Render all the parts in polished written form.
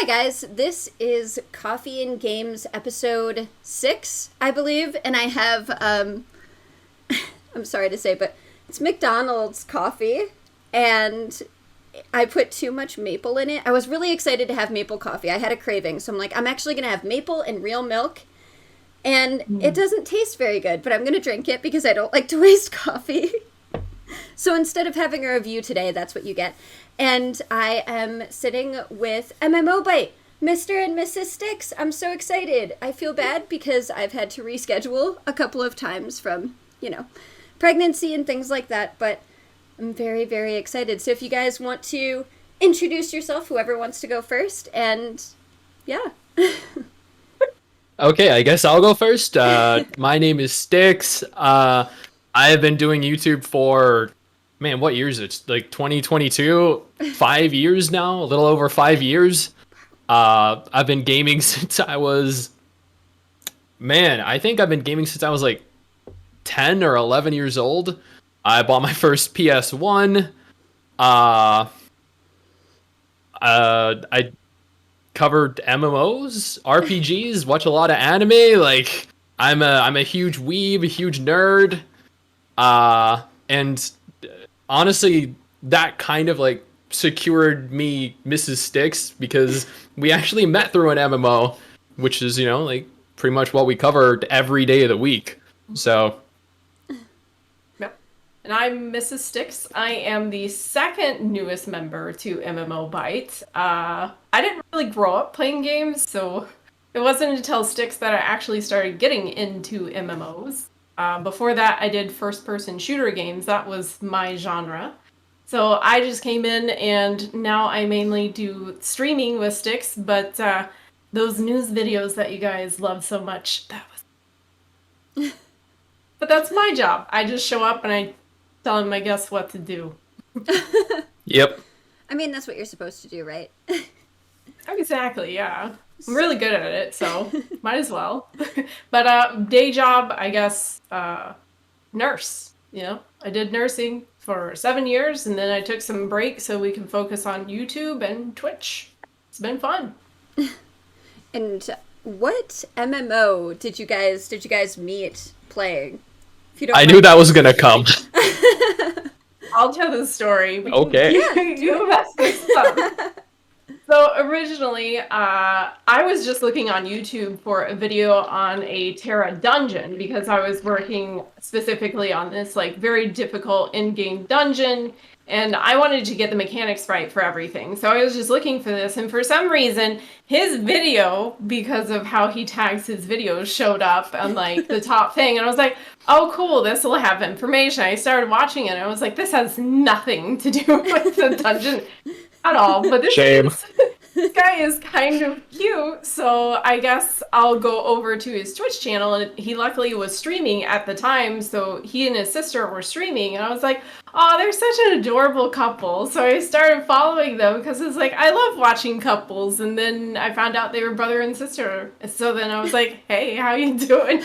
Hi guys, this is Coffee and Games episode 6, I believe, and I have, I'm sorry to say, but it's McDonald's coffee, and I put too much maple in it. I was really excited to have maple coffee. I had a craving, so I'm like, I'm actually going to have maple and real milk, and it doesn't taste very good, but I'm going to drink it because I don't like to waste coffee. So instead of having a review today, that's what you get. And I am sitting with MMOByte, Mr. and Mrs. Stixx. I'm so excited. I feel bad because I've had to reschedule a couple of times from, pregnancy and things like that, but I'm very, very excited. So if you guys want to introduce yourself, whoever wants to go first, and yeah. Okay, I guess I'll go first. My name is Stixx. I have been doing YouTube for, man, what year is it? Like 2022? 5 years now? A little over 5 years. I've been gaming since I was, I think I've been gaming since I was like 10 or 11 years old. I bought my first PS1. I covered MMOs, RPGs, watch a lot of anime. Like, I'm a huge weeb, a huge nerd. And honestly, that kind of like secured me Mrs. Stixx because we actually met through an MMO, which is, like pretty much what we covered every day of the week. So. Yep. And I'm Mrs. Stixx. I am the second newest member to MMOByte. I didn't really grow up playing games, so it wasn't until Stixx that I actually started getting into MMOs. Before that, I did first-person shooter games. That was my genre. So I just came in, and now I mainly do streaming with Stixx, but those news videos that you guys love so much, that was... But that's my job. I just show up, and I tell my guests what to do. Yep. I mean, that's what you're supposed to do, right? Exactly, yeah. I'm really good at it, so might as well. But day job, I guess, nurse. I did nursing for 7 years, and then I took some breaks so we can focus on YouTube and Twitch. It's been fun. And what MMO did you guys meet playing? If you don't I mind. knew that was gonna come. I'll tell the story. Okay. You messed this up. So originally, I was just looking on YouTube for a video on a Terra dungeon because I was working specifically on this like very difficult in-game dungeon, and I wanted to get the mechanics right for everything. So I was just looking for this, and for some reason, his video, because of how he tags his videos, showed up on like the top thing, and I was like, oh cool, this will have information. I started watching it, and I was like, this has nothing to do with the dungeon at all, but this guy is kind of cute, so I guess I'll go over to his Twitch channel, and he luckily was streaming at the time, so he and his sister were streaming, and I was like, oh, they're such an adorable couple, so I started following them, because it's like, I love watching couples, and then I found out they were brother and sister, so then I was like, hey, how you doing?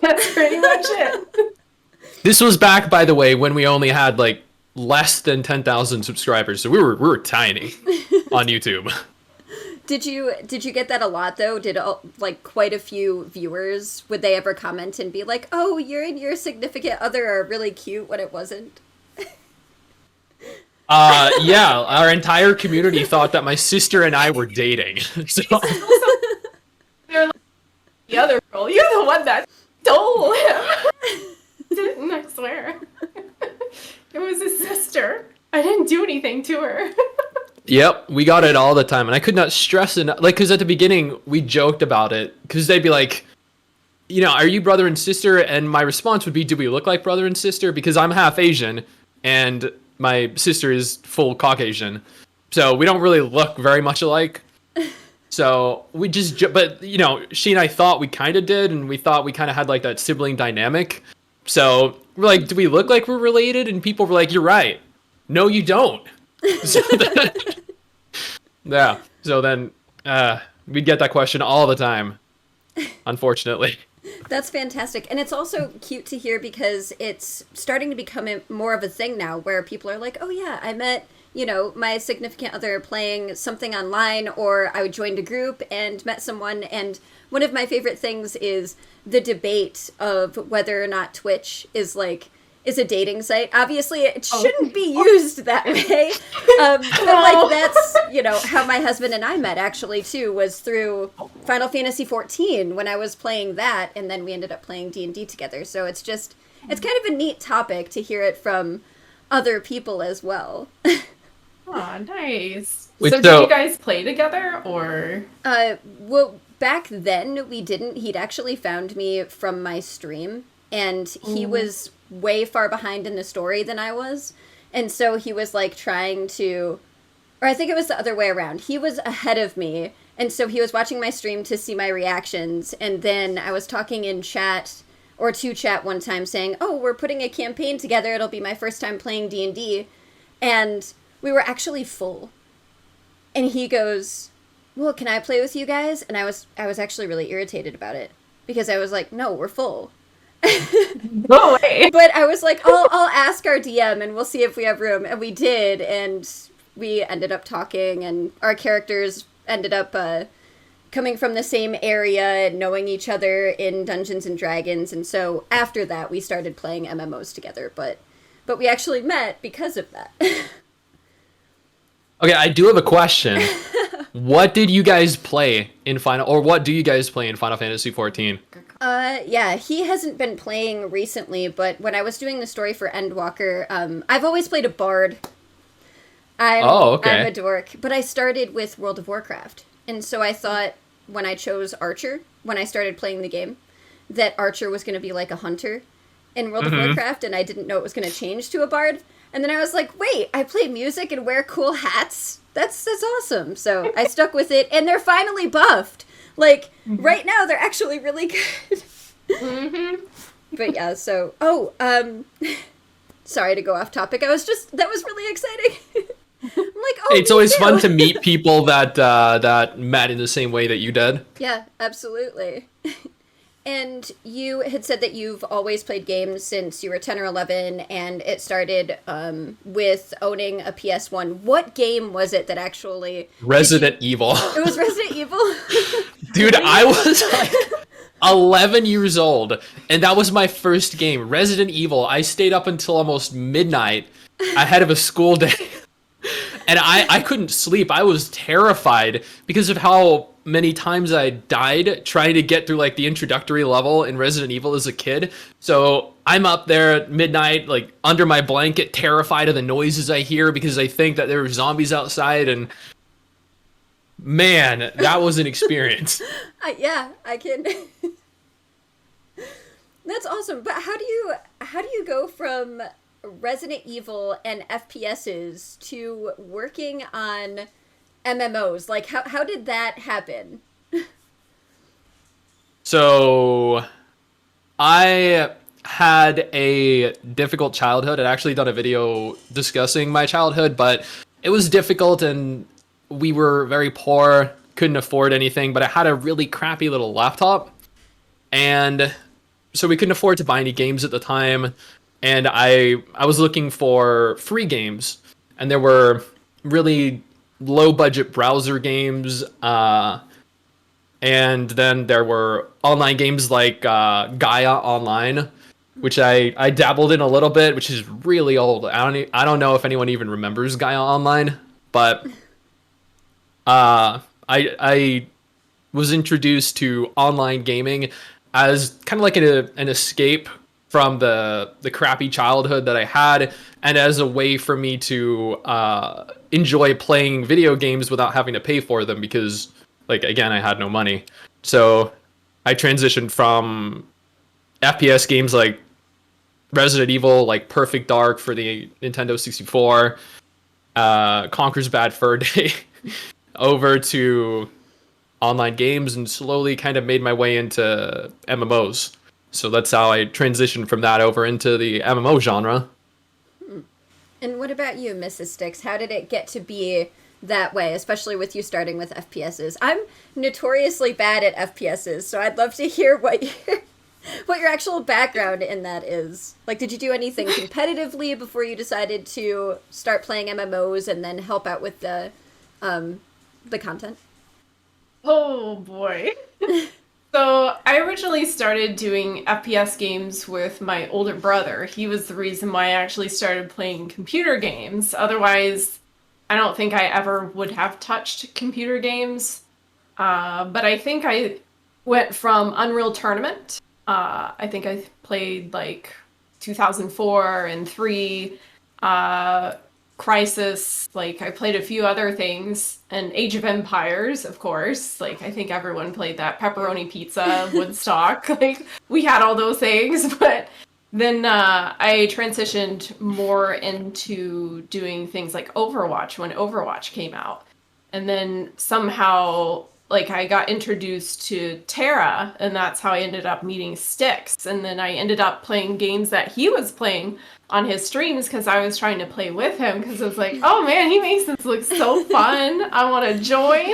That's pretty much it. This was back, by the way, when we only had like less than 10,000 subscribers, so we were tiny on YouTube. Did you get that a lot though? Did like quite a few viewers, would they ever comment and be like, "Oh, you and your significant other are really cute," when it wasn't? Yeah, our entire community thought that my sister and I were dating. So They're like, the other girl, you're the one that stole him. Didn't, I swear. It was his sister. I didn't do anything to her. Yep, we got it all the time, and I could not stress enough. Like, because at the beginning we joked about it, because they'd be like, are you brother and sister? And my response would be, do we look like brother and sister? Because I'm half Asian, and my sister is full Caucasian, so we don't really look very much alike. So we just, but she and I thought we kind of did, and we thought we kind of had like that sibling dynamic. So we're like, do we look like we're related? And people were like, you're right. No, you don't. Yeah. So then we'd get that question all the time, unfortunately. That's fantastic. And it's also cute to hear because it's starting to become more of a thing now where people are like, oh yeah, I met you know, my significant other playing something online, or I would join a group and met someone. And one of my favorite things is the debate of whether or not Twitch is a dating site. Obviously, it shouldn't be used that way. But like that's, you know, how my husband and I met actually too, was through Final Fantasy XIV when I was playing that, and then we ended up playing D&D together. So it's kind of a neat topic to hear it from other people as well. Aw, nice. Wait, So did you guys play together, or? Well, back then we didn't. He'd actually found me from my stream, and he was way far behind in the story than I was. And so he was like trying to, or I think it was the other way around. He was ahead of me, and so he was watching my stream to see my reactions, and then I was talking in chat or to chat one time saying, "Oh, we're putting a campaign together. It'll be my first time playing D&D." And we were actually full. And he goes, "Well, can I play with you guys?" And I was actually really irritated about it, because I was like, "No, we're full." No way. But I was like, I'll ask our DM and we'll see if we have room. And we did, and we ended up talking, and our characters ended up coming from the same area and knowing each other in Dungeons and Dragons. And so after that, we started playing MMOs together. But we actually met because of that. Okay, I do have a question. What did you guys play in what do you guys play in Final Fantasy XIV? Yeah, he hasn't been playing recently, but when I was doing the story for Endwalker, I've always played a bard. I'm a dork, but I started with World of Warcraft. And so I thought when I chose Archer, when I started playing the game, that Archer was going to be like a hunter in World of Warcraft, and I didn't know it was going to change to a bard. And then I was like, wait, I play music and wear cool hats? That's awesome. So I stuck with it, and they're finally buffed. Like, right now, they're actually really good. But yeah, so... sorry to go off topic. That was really exciting. I'm like, oh, it's always fun to meet people that met in the same way that you did. Yeah, absolutely. And you had said that you've always played games since you were 10 or 11, and it started with owning a PS1. What game was it that actually... Resident Evil. It was Resident Evil? Dude, I was like 11 years old, and that was my first game. Resident Evil. I stayed up until almost midnight ahead of a school day. And I couldn't sleep. I was terrified because of how many times I died trying to get through like the introductory level in Resident Evil as a kid. So I'm up there at midnight, like under my blanket, terrified of the noises I hear because I think that there are zombies outside. And man, that was an experience. Yeah, I can. That's awesome. But how do you go from Resident Evil and FPSs to working on MMOs? Like, how did that happen? So, I had a difficult childhood. I'd actually done a video discussing my childhood, but it was difficult and we were very poor, couldn't afford anything, but I had a really crappy little laptop. And so we couldn't afford to buy any games at the time. And I was looking for free games, and there were really low budget browser games, and then there were online games like Gaia Online, which I dabbled in a little bit, which is really old. I don't know if anyone even remembers Gaia Online, but I was introduced to online gaming as kind of like an escape from the crappy childhood that I had, and as a way for me to enjoy playing video games without having to pay for them because, like, again, I had no money. So I transitioned from FPS games like Resident Evil, like Perfect Dark for the Nintendo 64, Conker's Bad Fur Day, over to online games, and slowly kind of made my way into MMOs. So that's how I transitioned from that over into the MMO genre. And what about you, Mrs. Stixx? How did it get to be that way, especially with you starting with FPSs? I'm notoriously bad at FPSs, so I'd love to hear what what your actual background in that is. Like, did you do anything competitively before you decided to start playing MMOs and then help out with the content? Oh boy. So I originally started doing FPS games with my older brother. He was the reason why I actually started playing computer games. Otherwise, I don't think I ever would have touched computer games. But I think I went from Unreal Tournament. I think I played like 2004 and 3, Crisis. Like I played a few other things, and Age of Empires, of course. Like I think everyone played that. Pepperoni Pizza, Woodstock. Like we had all those things, but then I transitioned more into doing things like Overwatch when Overwatch came out. And then somehow, like, I got introduced to Terra, and that's how I ended up meeting Stixx. And then I ended up playing games that he was playing on his streams because I was trying to play with him because I was like, oh man, he makes this look so fun. I want to join.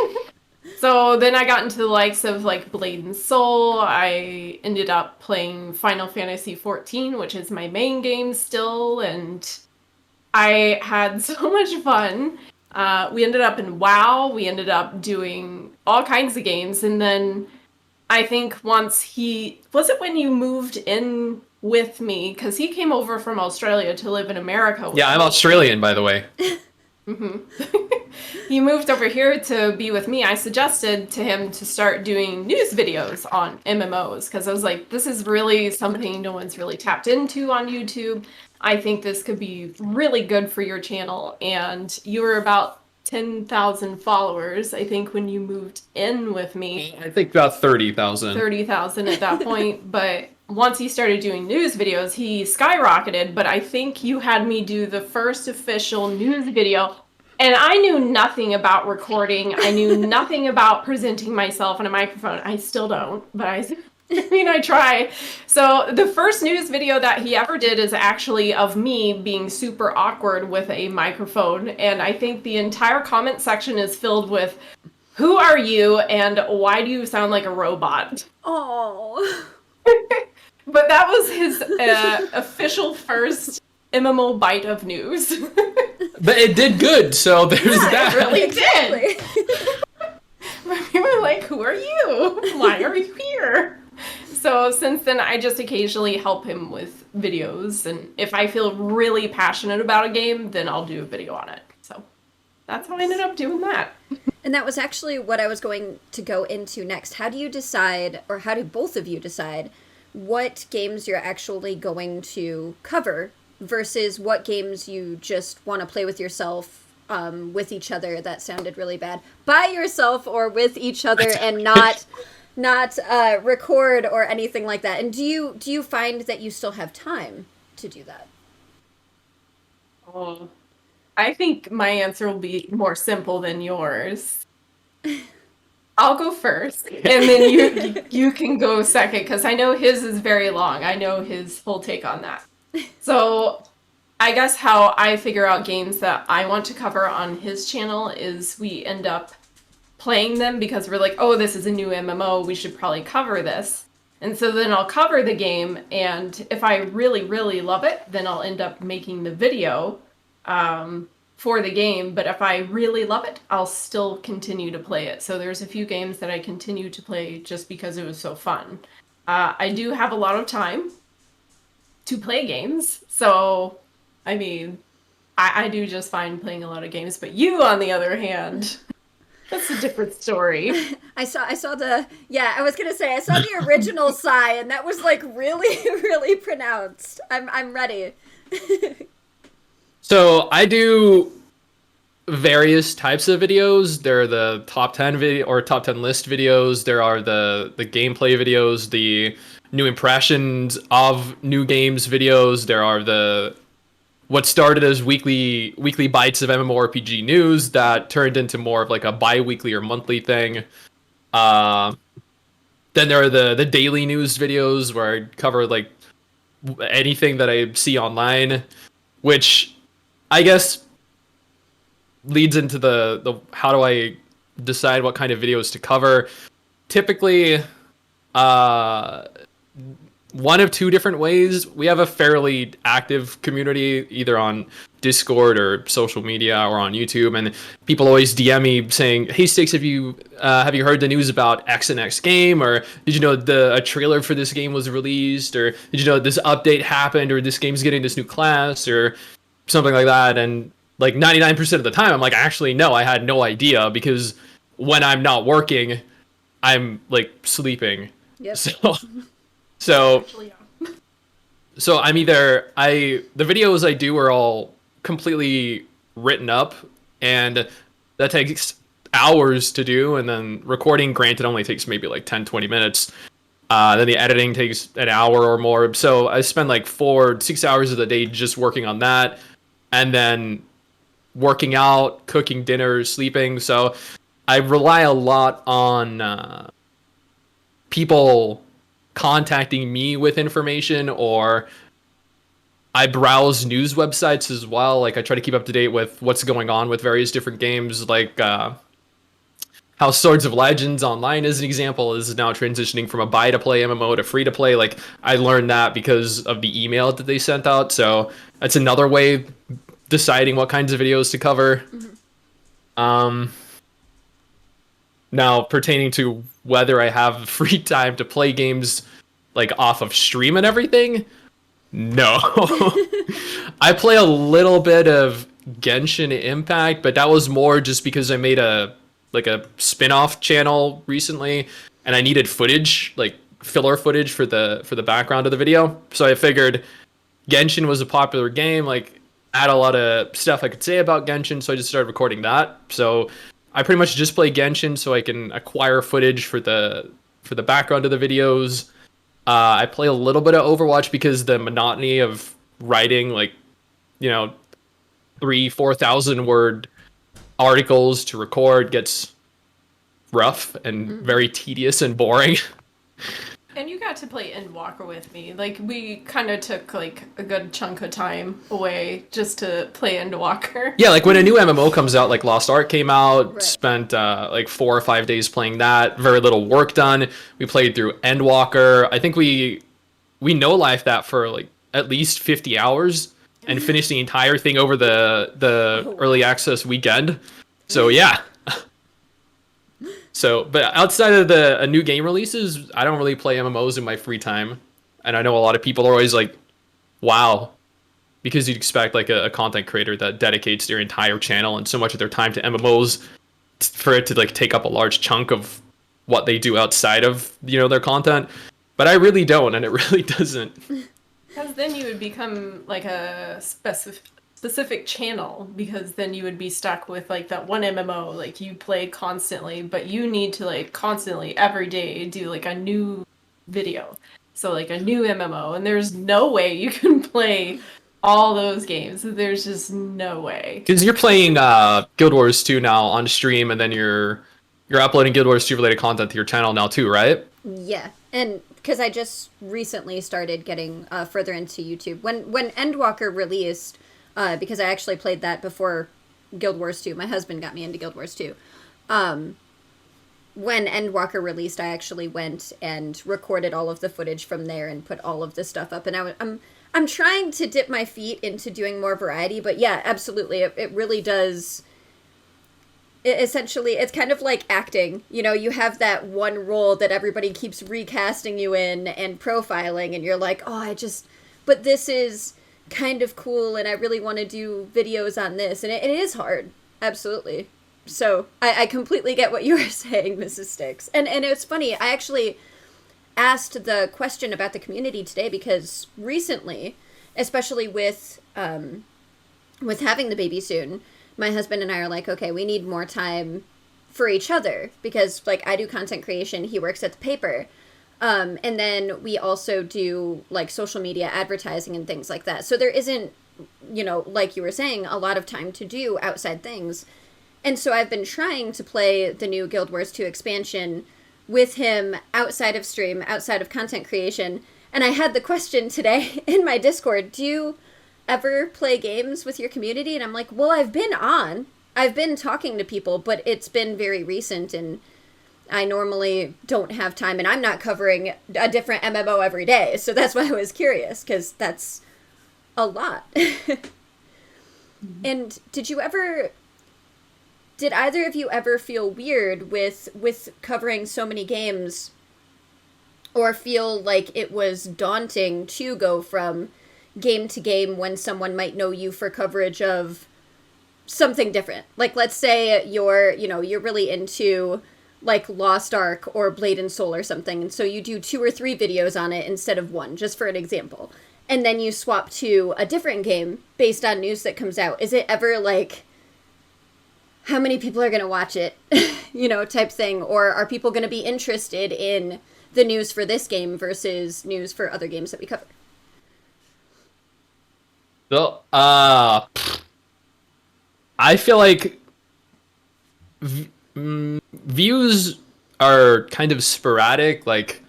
So then I got into the likes of like Blade and Soul. I ended up playing Final Fantasy XIV, which is my main game still, and I had so much fun. We ended up in WoW. We ended up doing all kinds of games, and then I think once was it when you moved in with me, because he came over from Australia to live in America. Yeah, I'm Australian, by the way. He moved over here to be with me. I suggested to him to start doing news videos on MMOs because I was like, this is really something no one's really tapped into on YouTube. I think this could be really good for your channel. And you were about 10,000 followers, I think, when you moved in with me. I think about 30,000. 30,000 at that point. But once he started doing news videos, he skyrocketed. But I think you had me do the first official news video. And I knew nothing about recording. I knew nothing about presenting myself on a microphone. I still don't, but I try. So the first news video that he ever did is actually of me being super awkward with a microphone. And I think the entire comment section is filled with, who are you and why do you sound like a robot? Oh. But that was his official first MMOByte of news. But it did good, so there's that. It really did. We were like, who are you? Why are you here? So since then, I just occasionally help him with videos. And if I feel really passionate about a game, then I'll do a video on it. So that's how I ended up doing that. And that was actually what I was going to go into next. How do you decide, or how do both of you decide, what games you're actually going to cover versus what games you just want to play with yourself, with each other? That sounded really bad. By yourself or with each other, and not record or anything like that. And do you find that you still have time to do that? Oh, I think my answer will be more simple than yours. I'll go first, and then you can go second, because I know his is very long. I know his whole take on that. So I guess how I figure out games that I want to cover on his channel is we end up playing them because we're like, oh, this is a new MMO, we should probably cover this. And so then I'll cover the game, and if I really, really love it, then I'll end up making the video for the game. But if I really love it, I'll still continue to play it. So there's a few games that I continue to play just because it was so fun. I do have a lot of time to play games, so I mean, I do just fine playing a lot of games. But you, on the other hand, that's a different story. I saw the original sigh, and that was like really, really pronounced. I'm ready. So I do various types of videos. There are the top 10 video or top 10 list videos. There are the gameplay videos, the new impressions of new games videos. There are what started as weekly bites of MMORPG news that turned into more of like a bi-weekly or monthly thing. Then there are the daily news videos where I cover like anything that I see online, which I guess leads into the how do I decide what kind of videos to cover. Typically, one of two different ways. We have a fairly active community, either on Discord or social media or on YouTube, and people always DM me saying, "Hey Stixx, have you heard the news about X and X game? Or did you know a trailer for this game was released? Or did you know this update happened? Or this game's getting this new class or something like that?" And like 99% of the time, I'm like, actually, no, I had no idea, because when I'm not working, I'm like sleeping. Yep. So Actually, yeah. so the videos I do are all completely written up, and that takes hours to do, and then recording, granted, only takes maybe like 10-20 minutes. Then the editing takes an hour or more. So I spend like 4-6 hours of the day just working on that, and then working out, cooking dinner, sleeping. So I rely a lot on people contacting me with information, or I browse news websites as well. Like I try to keep up to date with what's going on with various different games, like how Swords of Legends Online, as an example, is now transitioning from a buy-to-play MMO to free-to-play. Like I learned that because of the email that they sent out. So that's another way deciding what kinds of videos to cover. Mm-hmm. Now, pertaining to whether I have free time to play games like off of stream and everything, no. I play a little bit of Genshin Impact, but that was more just because I made a spin-off channel recently, and I needed footage, like filler footage for the background of the video. So I figured Genshin was a popular game, like I had a lot of stuff I could say about Genshin, so I just started recording that. So I pretty much just play Genshin so I can acquire footage for the background of the videos. I play a little bit of Overwatch because the monotony of writing, like, 3,000-4,000 word articles to record gets rough and very tedious and boring. And you got to play Endwalker with me. Like, we kind of took, like, a good chunk of time away just to play Endwalker. Yeah, like, when a new MMO comes out, like Lost Ark came out, right. Spent, like, 4 or 5 days playing that, very little work done. We played through Endwalker. I think we no-lifed that for, like, at least 50 hours and finished the entire thing over the early access weekend. So, yeah. So, but outside of the new game releases, I don't really play MMOs in my free time. And I know a lot of people are always like, wow, because you'd expect like a content creator that dedicates their entire channel and so much of their time to MMOs for it to like take up a large chunk of what they do outside of, their content. But I really don't, and it really doesn't. Because then you would become like a specific channel, because then you would be stuck with like that one MMO, like you play constantly, but you need to like constantly every day do like a new video, so like a new MMO, and there's no way you can play all those games. There's just no way, because you're playing Guild Wars 2 now on stream, and then you're uploading Guild Wars 2 related content to your channel now too, right? Yeah, and because I just recently started getting further into YouTube when Endwalker released. Because I actually played that before Guild Wars 2. My husband got me into Guild Wars 2. When Endwalker released, I actually went and recorded all of the footage from there and put all of the stuff up. And I'm trying to dip my feet into doing more variety, but yeah, absolutely, it really does. Essentially, it's kind of like acting. You have that one role that everybody keeps recasting you in and profiling, and you're like, but this is kind of cool, and I really want to do videos on this, and it is hard, absolutely. So I completely get what you were saying, Mrs. Stixx. And it's funny, I actually asked the question about the community today because recently, especially with having the baby soon, my husband and I are like, okay, we need more time for each other, because like I do content creation, he works at the paper. And then we also do like social media advertising and things like that. So there isn't, like you were saying, a lot of time to do outside things. And so I've been trying to play the new Guild Wars 2 expansion with him outside of stream, outside of content creation. And I had the question today in my Discord, do you ever play games with your community? And I'm like, well, I've been talking to people, but it's been very recent, and I normally don't have time, and I'm not covering a different MMO every day, so that's why I was curious, because that's a lot. And did either of you ever feel weird with covering so many games, or feel like it was daunting to go from game to game when someone might know you for coverage of something different? Like, let's say you're really into like Lost Ark or Blade and Soul or something, and so you do 2 or 3 videos on it instead of 1, just for an example. And then you swap to a different game based on news that comes out. Is it ever like, how many people are going to watch it, type thing? Or are people going to be interested in the news for this game versus news for other games that we cover? So, I feel like views are kind of sporadic. Like,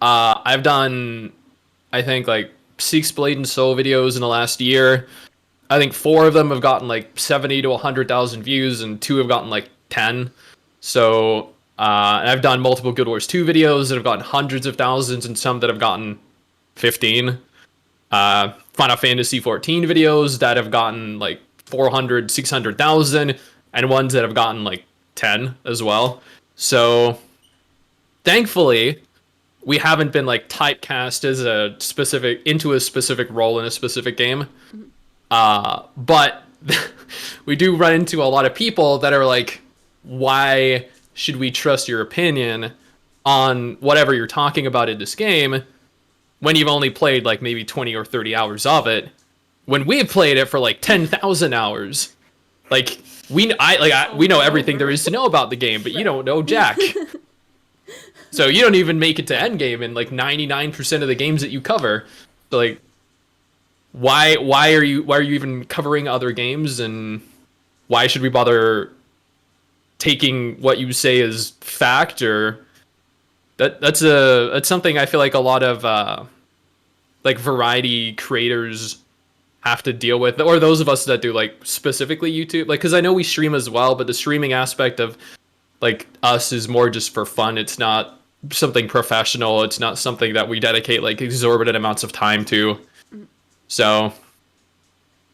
I've done, I think, like, 6 Blade and Soul videos in the last year. I think 4 of them have gotten like 70 to 100,000 views, and 2 have gotten like 10. So I've done multiple Guild Wars 2 videos that have gotten hundreds of thousands, and some that have gotten 15. Final Fantasy 14 videos that have gotten like 400, 600,000, and ones that have gotten like 10 as well. So thankfully, we haven't been like typecast as into a specific role in a specific game. But we do run into a lot of people that are like, why should we trust your opinion on whatever you're talking about in this game when you've only played like maybe 20 or 30 hours of it, when we've played it for like 10,000 hours? Like, we know everything there is to know about the game, but you don't know jack. So you don't even make it to endgame in like 99% of the games that you cover. So like, why are you even covering other games, and why should we bother taking what you say as fact? Or that's something I feel like a lot of like variety creators have to deal with, or those of us that do like specifically YouTube. Like, because I know we stream as well, but the streaming aspect of like us is more just for fun. It's not something professional. It's not something that we dedicate like exorbitant amounts of time to. So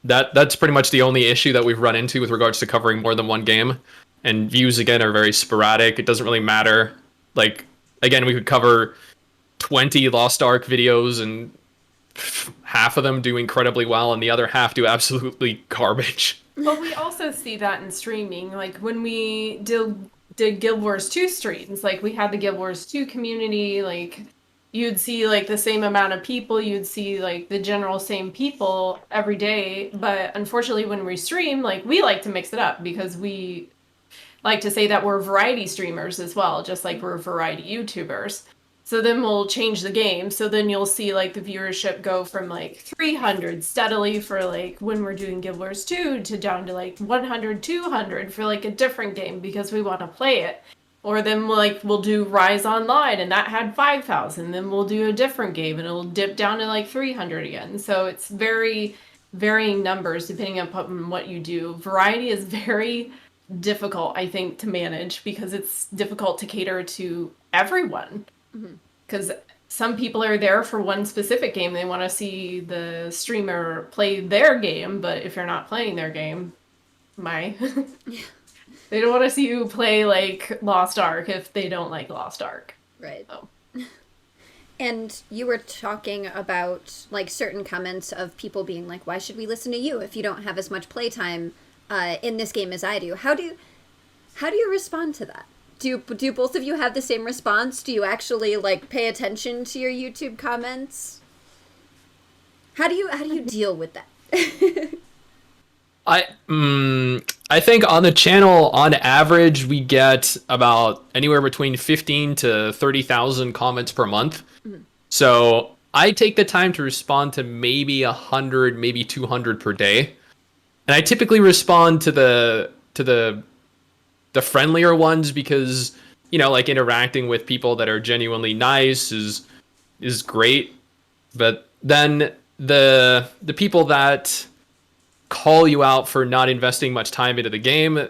that's pretty much the only issue that we've run into with regards to covering more than one game. And views, again, are very sporadic. It doesn't really matter. Like, again, we could cover 20 Lost Ark videos, and half of them do incredibly well, and the other half do absolutely garbage. But we also see that in streaming. Like, when we did Guild Wars 2 streams, like, we had the Guild Wars 2 community, like, you'd see like the same amount of people, you'd see like the general same people every day. But unfortunately, when we stream, like, we like to mix it up, because we like to say that we're variety streamers as well, just like we're variety YouTubers. So then we'll change the game. So then you'll see like the viewership go from like 300 steadily for like when we're doing Guild Wars 2 to down to like 100, 200 for like a different game, because we want to play it. Or then we'll do Rise Online, and that had 5,000. Then we'll do a different game, and it'll dip down to like 300 again. So it's very varying numbers depending upon what you do. Variety is very difficult, I think, to manage, because it's difficult to cater to everyone. Because some people are there for one specific game. They want to see the streamer play their game, but if you're not playing their game, they don't want to see you play like Lost Ark if they don't like Lost Ark. Right. So. And you were talking about like certain comments of people being like, why should we listen to you if you don't have as much playtime in this game as I do? How do you respond to that? Do both of you have the same response? Do you actually like pay attention to your YouTube comments? How do you deal with that? I think on the channel, on average, we get about anywhere between 15 to 30,000 comments per month. Mm-hmm. So I take the time to respond to maybe 100, maybe 200 per day. And I typically respond to the friendlier ones, because, you know, like, interacting with people that are genuinely nice is great. But then the people that call you out for not investing much time into the game,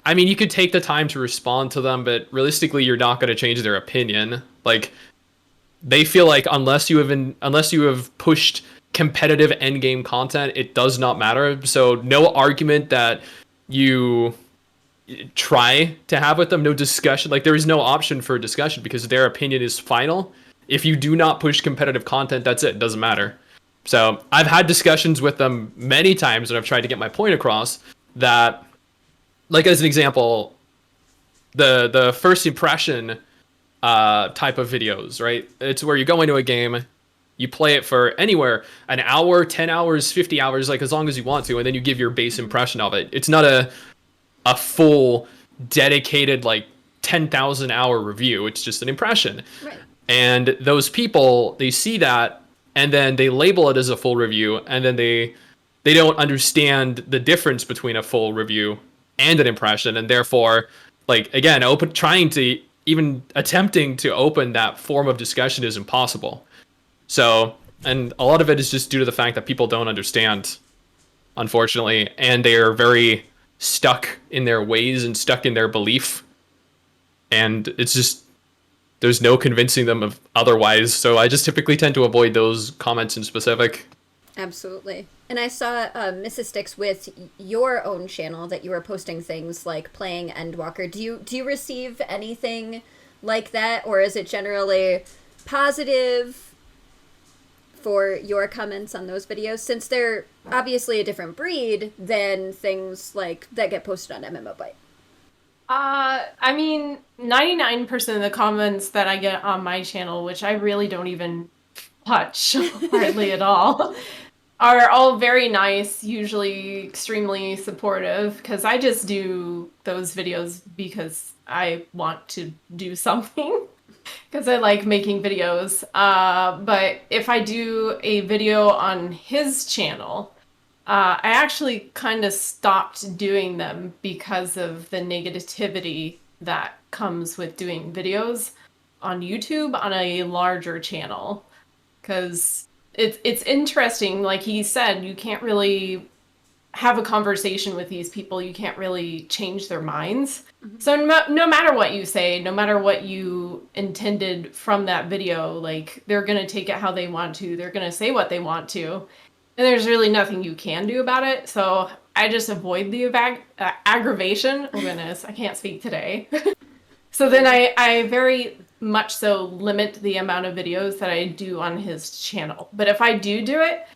I mean, you could take the time to respond to them, but realistically, you're not going to change their opinion. Like, they feel like unless you have pushed competitive endgame content, it does not matter. So no argument that you try to have with them, no discussion. Like, there is no option for discussion because their opinion is final. If you do not push competitive content, that's it. It doesn't matter. So I've had discussions with them many times and I've tried to get my point across that, like, as an example, the first impression type of videos, right? It's where you go into a game, you play it for anywhere, an hour, 10 hours, 50 hours, like as long as you want to, and then you give your base impression of it. It's not a full dedicated like 10,000 hour review. It's just an impression. Right. And those people, they see that and then they label it as a full review, and then they don't understand the difference between a full review and an impression, and therefore, like, again, even attempting to open that form of discussion is impossible. So, and a lot of it is just due to the fact that people don't understand, unfortunately, and they are very stuck in their ways and stuck in their belief. And it's just, there's no convincing them of otherwise. So I just typically tend to avoid those comments in specific. Absolutely. And I saw Mrs. Stixx with your own channel that you were posting things like playing Endwalker. Do you receive anything like that, or is it generally positive for your comments on those videos, since they're obviously a different breed than things like that get posted on MMOByte? I mean, 99% of the comments that I get on my channel, which I really don't even touch hardly at all, are all very nice, usually extremely supportive, because I just do those videos because I want to do something, because I like making videos. But if I do a video on his channel, I actually kind of stopped doing them because of the negativity that comes with doing videos on YouTube on a larger channel. Because it's interesting, like he said, you can't really have a conversation with these people. You can't really change their minds. Mm-hmm. So no matter what you say, no matter what you intended from that video, like, they're going to take it how they want to. They're going to say what they want to. And there's really nothing you can do about it. So I just avoid the aggravation. Oh, goodness, I can't speak today. So then I very much so limit the amount of videos that I do on his channel. But if I do it,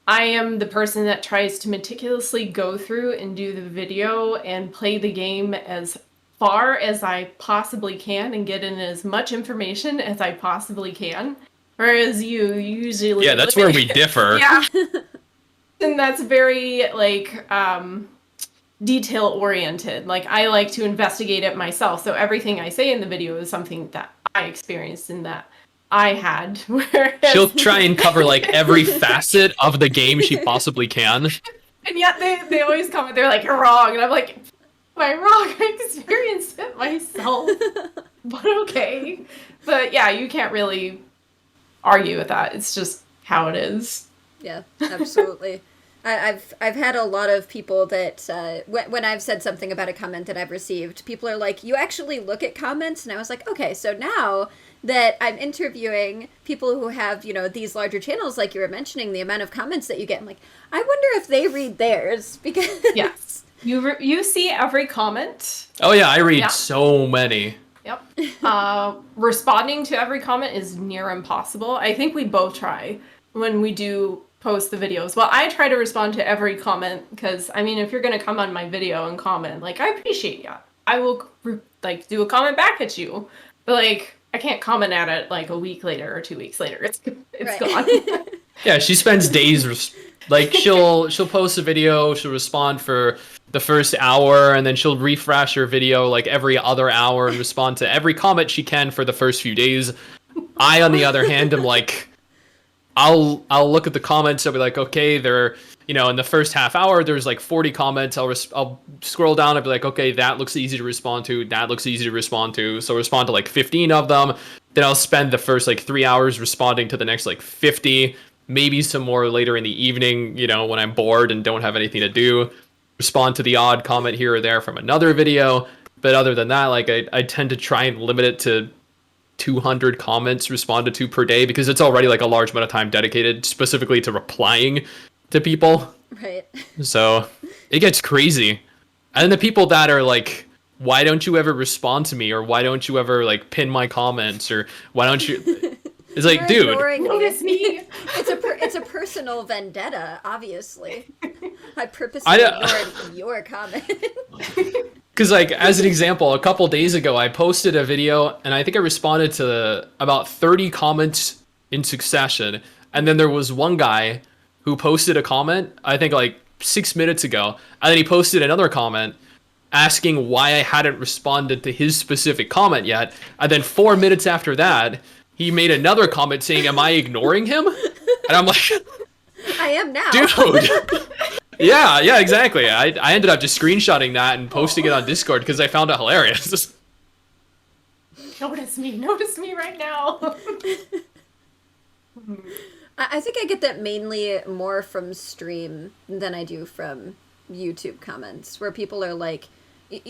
I am the person that tries to meticulously go through and do the video and play the game as far as I possibly can and get in as much information as I possibly can. Whereas you usually... Yeah, that's where we differ. Yeah. And that's very, like, detail-oriented. Like, I like to investigate it myself. So everything I say in the video is something that I experienced and that I had. Whereas... She'll try and cover, like, every facet of the game she possibly can. And yet they always comment, they're like, you're wrong. And I'm like, am I wrong? I experienced it myself. But okay. But yeah, you can't really argue with that. It's just how it is. Yeah, absolutely. I've had a lot of people that when I've said something about a comment that I've received, people are like, you actually look at comments? And I was like, okay, so now that I'm interviewing people who have, you know, these larger channels, like you were mentioning, the amount of comments that you get, I'm like, I wonder if they read theirs, because... Yes. You see every comment. Oh yeah, I read so many. Yep. Responding to every comment is near impossible. I think we both try when we do post the videos. Well, I try to respond to every comment because, I mean, if you're going to come on my video and comment, like, I appreciate you. I will, like, do a comment back at you. But, like, I can't comment at it, like, a week later or 2 weeks later. It's right. Gone. Yeah, she spends days, like, she'll post a video, she'll respond for the first hour, and then she'll refresh her video, like, every other hour and respond to every comment she can for the first few days. I, on the other hand, am like... I'll look at the comments. I'll be like, okay, they're, you know, in the first half hour, there's like 40 comments. I'll scroll down. I'll be like, okay, that looks easy to respond to. That looks easy to respond to. So respond to like 15 of them. Then I'll spend the first like 3 hours responding to the next like 50, maybe some more later in the evening, you know, when I'm bored and don't have anything to do. respond to the odd comment here or there from another video. But other than that, like I tend to try and limit it to 200 comments responded to per day, because it's already like a large amount of time dedicated specifically to replying to people. Right. So it gets crazy. And the people that are like, why don't you ever respond to me? Or why don't you ever like pin my comments? Or why don't you... It's like, dude. Notice me. It's a personal vendetta, obviously. I purposely ignored your comment. Because, like, as an example, a couple days ago, I posted a video, and I think I responded to about 30 comments in succession. And then there was one guy who posted a comment, I think, like, 6 minutes ago. And then he posted another comment asking why I hadn't responded to his specific comment yet. And then 4 minutes after that, he made another comment saying, am I ignoring him? And I'm like... I am now. Dude! Yeah, exactly. I ended up just screenshotting that and posting it on Discord because I found it hilarious. Notice me right now. I think I get that mainly more from stream than I do from YouTube comments, where people are like,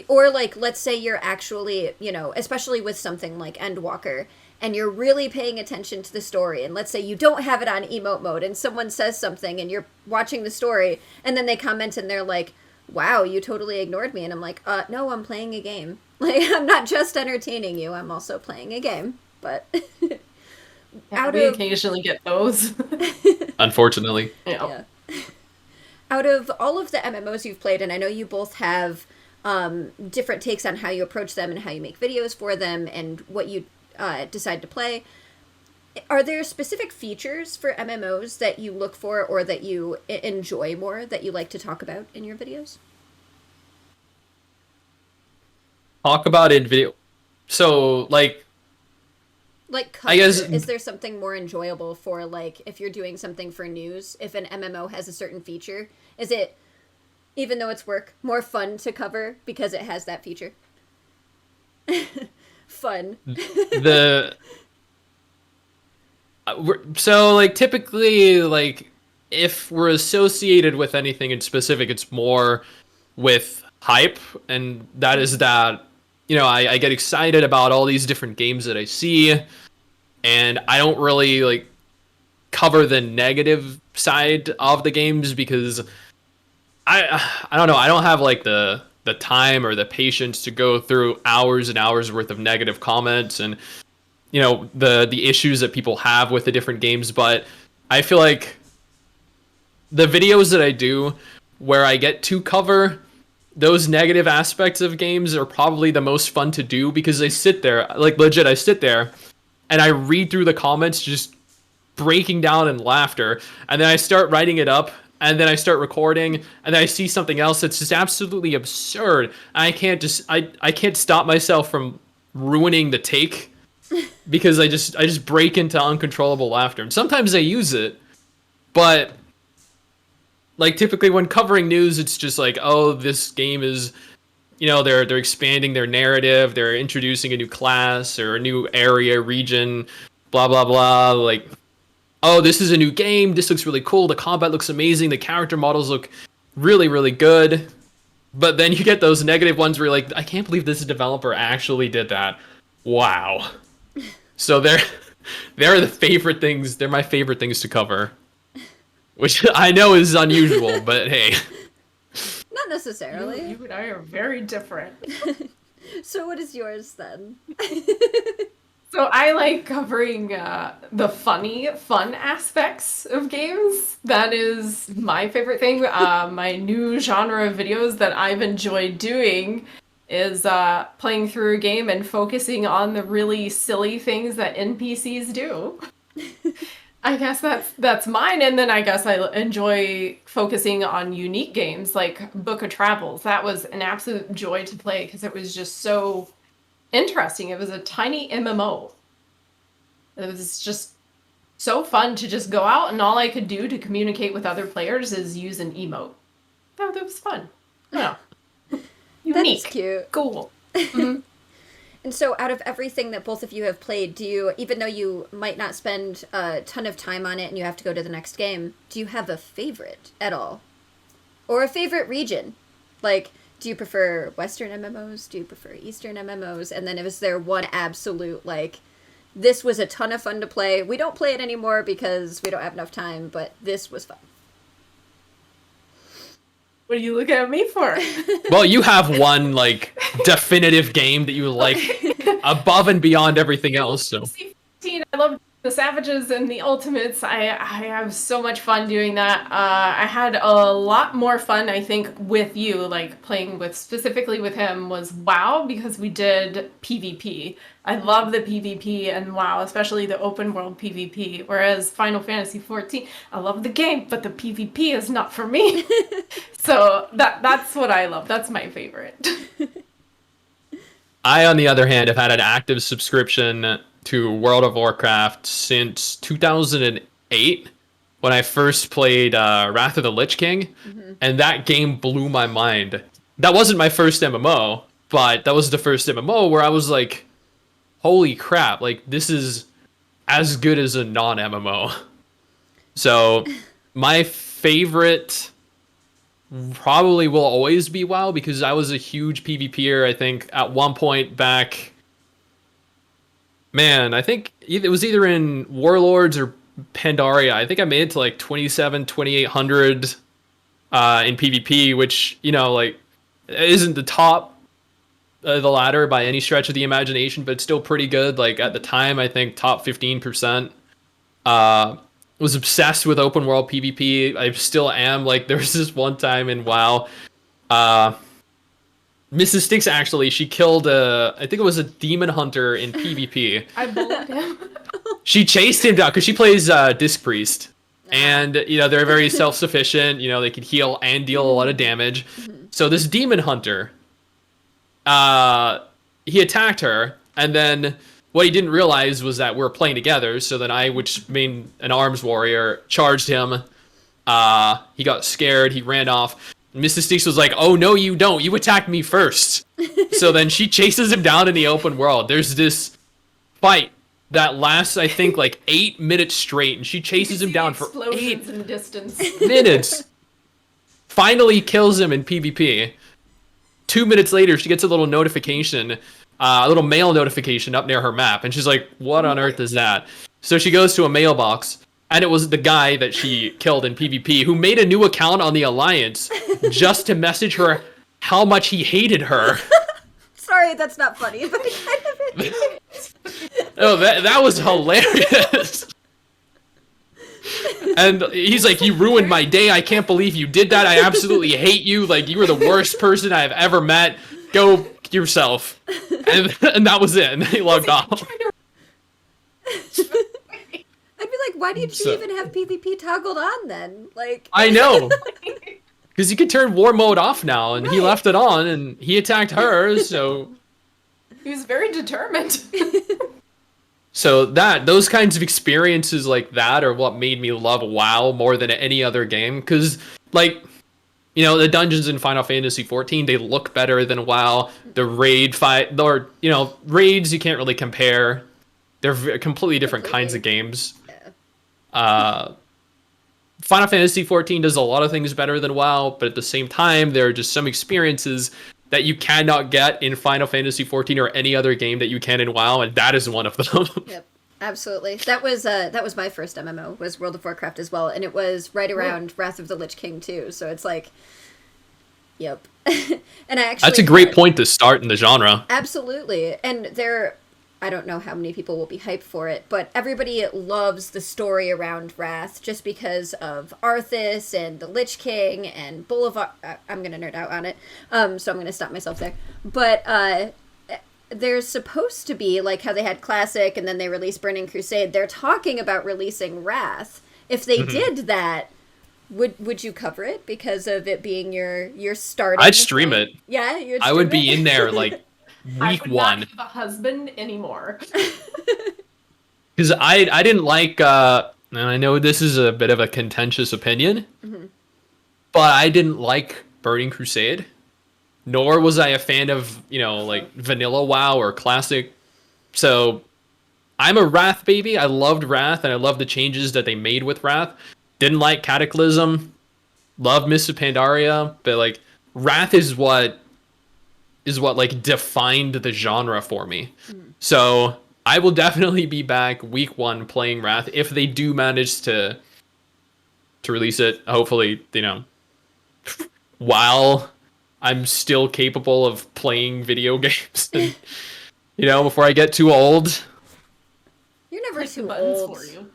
or like, let's say you're actually, you know, especially with something like Endwalker, and you're really paying attention to the story, and let's say you don't have it on emote mode, and someone says something, and you're watching the story, and then they comment, and they're like, wow, you totally ignored me, and I'm like, no, I'm playing a game. Like, I'm not just entertaining you, I'm also playing a game, but... we occasionally get those. Unfortunately. Yeah. Out of all of the MMOs you've played, and I know you both have different takes on how you approach them and how you make videos for them and what you decide to play, are there specific features for MMOs that you look for or that you enjoy more that you like to talk about in your videos? Talk about in video. So, like cover, I guess, is there something more enjoyable for, like, if you're doing something for news, if an MMO has a certain feature, is it, even though it's work, more fun to cover because it has that feature? Fun. So, like, typically, like, if we're associated with anything in specific, it's more with hype, and that is that, you know, I get excited about all these different games that I see, and I don't really, like, cover the negative side of the games because I don't know, I don't have, like, the time or the patience to go through hours and hours worth of negative comments and, you know, the issues that people have with the different games. But I feel like the videos that I do where I get to cover those negative aspects of games are probably the most fun to do, because I sit there, like, legit, I sit there and I read through the comments just breaking down in laughter, and then I start writing it up, and then I start recording, and then I see something else that's just absolutely absurd. I can't stop myself from ruining the take because I just break into uncontrollable laughter. And sometimes I use it, but like, typically when covering news, it's just like, oh, this game is, you know, they're expanding their narrative, they're introducing a new class or a new area, region, blah blah blah, like, oh, this is a new game, this looks really cool, the combat looks amazing, the character models look really, really good. But then you get those negative ones where you're like, I can't believe this developer actually did that. Wow. So they're the favorite things, they're my favorite things to cover. Which I know is unusual, but hey. Not necessarily. You and I are very different. So what is yours then? So I like covering the fun aspects of games. That is my favorite thing. My new genre of videos that I've enjoyed doing is playing through a game and focusing on the really silly things that NPCs do. I guess that's mine, and then I guess I enjoy focusing on unique games like Book of Travels. That was an absolute joy to play because it was just so interesting. It was a tiny MMO. It was just so fun to just go out, and all I could do to communicate with other players is use an emote. That was fun. Yeah. Unique. That's cute. Cool. Mm-hmm. And so out of everything that both of you have played, do you, even though you might not spend a ton of time on it and you have to go to the next game, do you have a favorite at all? Or a favorite region? Like, do you prefer Western MMOs? Do you prefer Eastern MMOs? And then is there one absolute, like, this was a ton of fun to play. We don't play it anymore because we don't have enough time, but this was fun. What are you looking at me for? Well, you have one, like, definitive game that you like above and beyond everything else, so. I love the Savages and the Ultimates. I have so much fun doing that. I had a lot more fun, I think, with you, like playing with, specifically with him, was WoW, because we did PvP. I love the PvP and WoW, especially the open world PvP, whereas Final Fantasy XIV, I love the game, but the PvP is not for me. So that's what I love. That's my favorite. I, on the other hand, have had an active subscription to World of Warcraft since 2008, when I first played Wrath of the Lich King, and that game blew my mind. That wasn't my first MMO, but that was the first MMO where I was like, holy crap, like, this is as good as a non-MMO. So, my favorite probably will always be WoW, because I was a huge PvPer, I think, at one point back. Man, I think it was either in Warlords or Pandaria. I think I made it to like 2,800 in PvP, which, you know, like, isn't the top of the ladder by any stretch of the imagination, but still pretty good. Like, at the time, I think top 15%. Was obsessed with open world PvP. I still am. Like, there was this one time in WoW, Mrs. Stixx, actually, she killed I think it was a demon hunter in PvP. I bullied him. She chased him down because she plays Disc Priest. And, you know, they're very self-sufficient. You know, they can heal and deal a lot of damage. So this demon hunter, he attacked her. And then what he didn't realize was that we were playing together. So then I, which mean an arms warrior, charged him. He got scared. He ran off. Mrs. Stixx was like, oh, no, you don't. You attacked me first. So then she chases him down in the open world. There's this fight that lasts, I think, like 8 minutes straight. And she chases him down for 8 in the distance. minutes. Finally kills him in PvP. 2 minutes later, she gets a little notification, a little mail notification up near her map. And she's like, what on earth is that? So she goes to a mailbox. And it was the guy that she killed in PvP who made a new account on the Alliance just to message her how much he hated her. Sorry, that's not funny, but it kind of is. Oh, that was hilarious. And he's like, you ruined my day. I can't believe you did that. I absolutely hate you. Like, you were the worst person I've ever met. Go yourself. And that was it. And they logged off. I'd be like, why did you even have PvP toggled on then? Like, I know. Because you can turn war mode off now, and he left it on, and he attacked her, so... He was very determined. So those kinds of experiences like that are what made me love WoW more than any other game. Because, like, you know, the dungeons in Final Fantasy XIV, they look better than WoW. The raid fight, or, you know, raids you can't really compare. They're completely different kinds of games. Final Fantasy XIV does a lot of things better than WoW, but at the same time, there are just some experiences that you cannot get in Final Fantasy XIV or any other game that you can in WoW, and that is one of them. Yep, absolutely. That was my first MMO, was World of Warcraft as well, and it was right around Wrath of the Lich King too. So it's like, yep. And I actually, that's a great point to start in the genre. Absolutely, and I don't know how many people will be hyped for it, but everybody loves the story around Wrath just because of Arthas and the Lich King and Boulevard. I'm going to nerd out on it, so I'm going to stop myself there. But there's supposed to be, like how they had Classic and then they released Burning Crusade, they're talking about releasing Wrath. If they did that, would you cover it because of it being your starting I'd stream point? it. Yeah, you'd I would be in there, like, week one. I would not have a husband anymore. Because I didn't like, and I know this is a bit of a contentious opinion, but I didn't like Burning Crusade, nor was I a fan of, you know, like vanilla WoW or classic. So I'm a Wrath baby. I loved Wrath, and I loved the changes that they made with Wrath. Didn't like Cataclysm, loved Mists of Pandaria, but like Wrath is what like defined the genre for me. So I will definitely be back week 1 playing Wrath if they do manage to release it. Hopefully, while I'm still capable of playing video games, and, before I get too old. You're never Push the too buttons old. for you.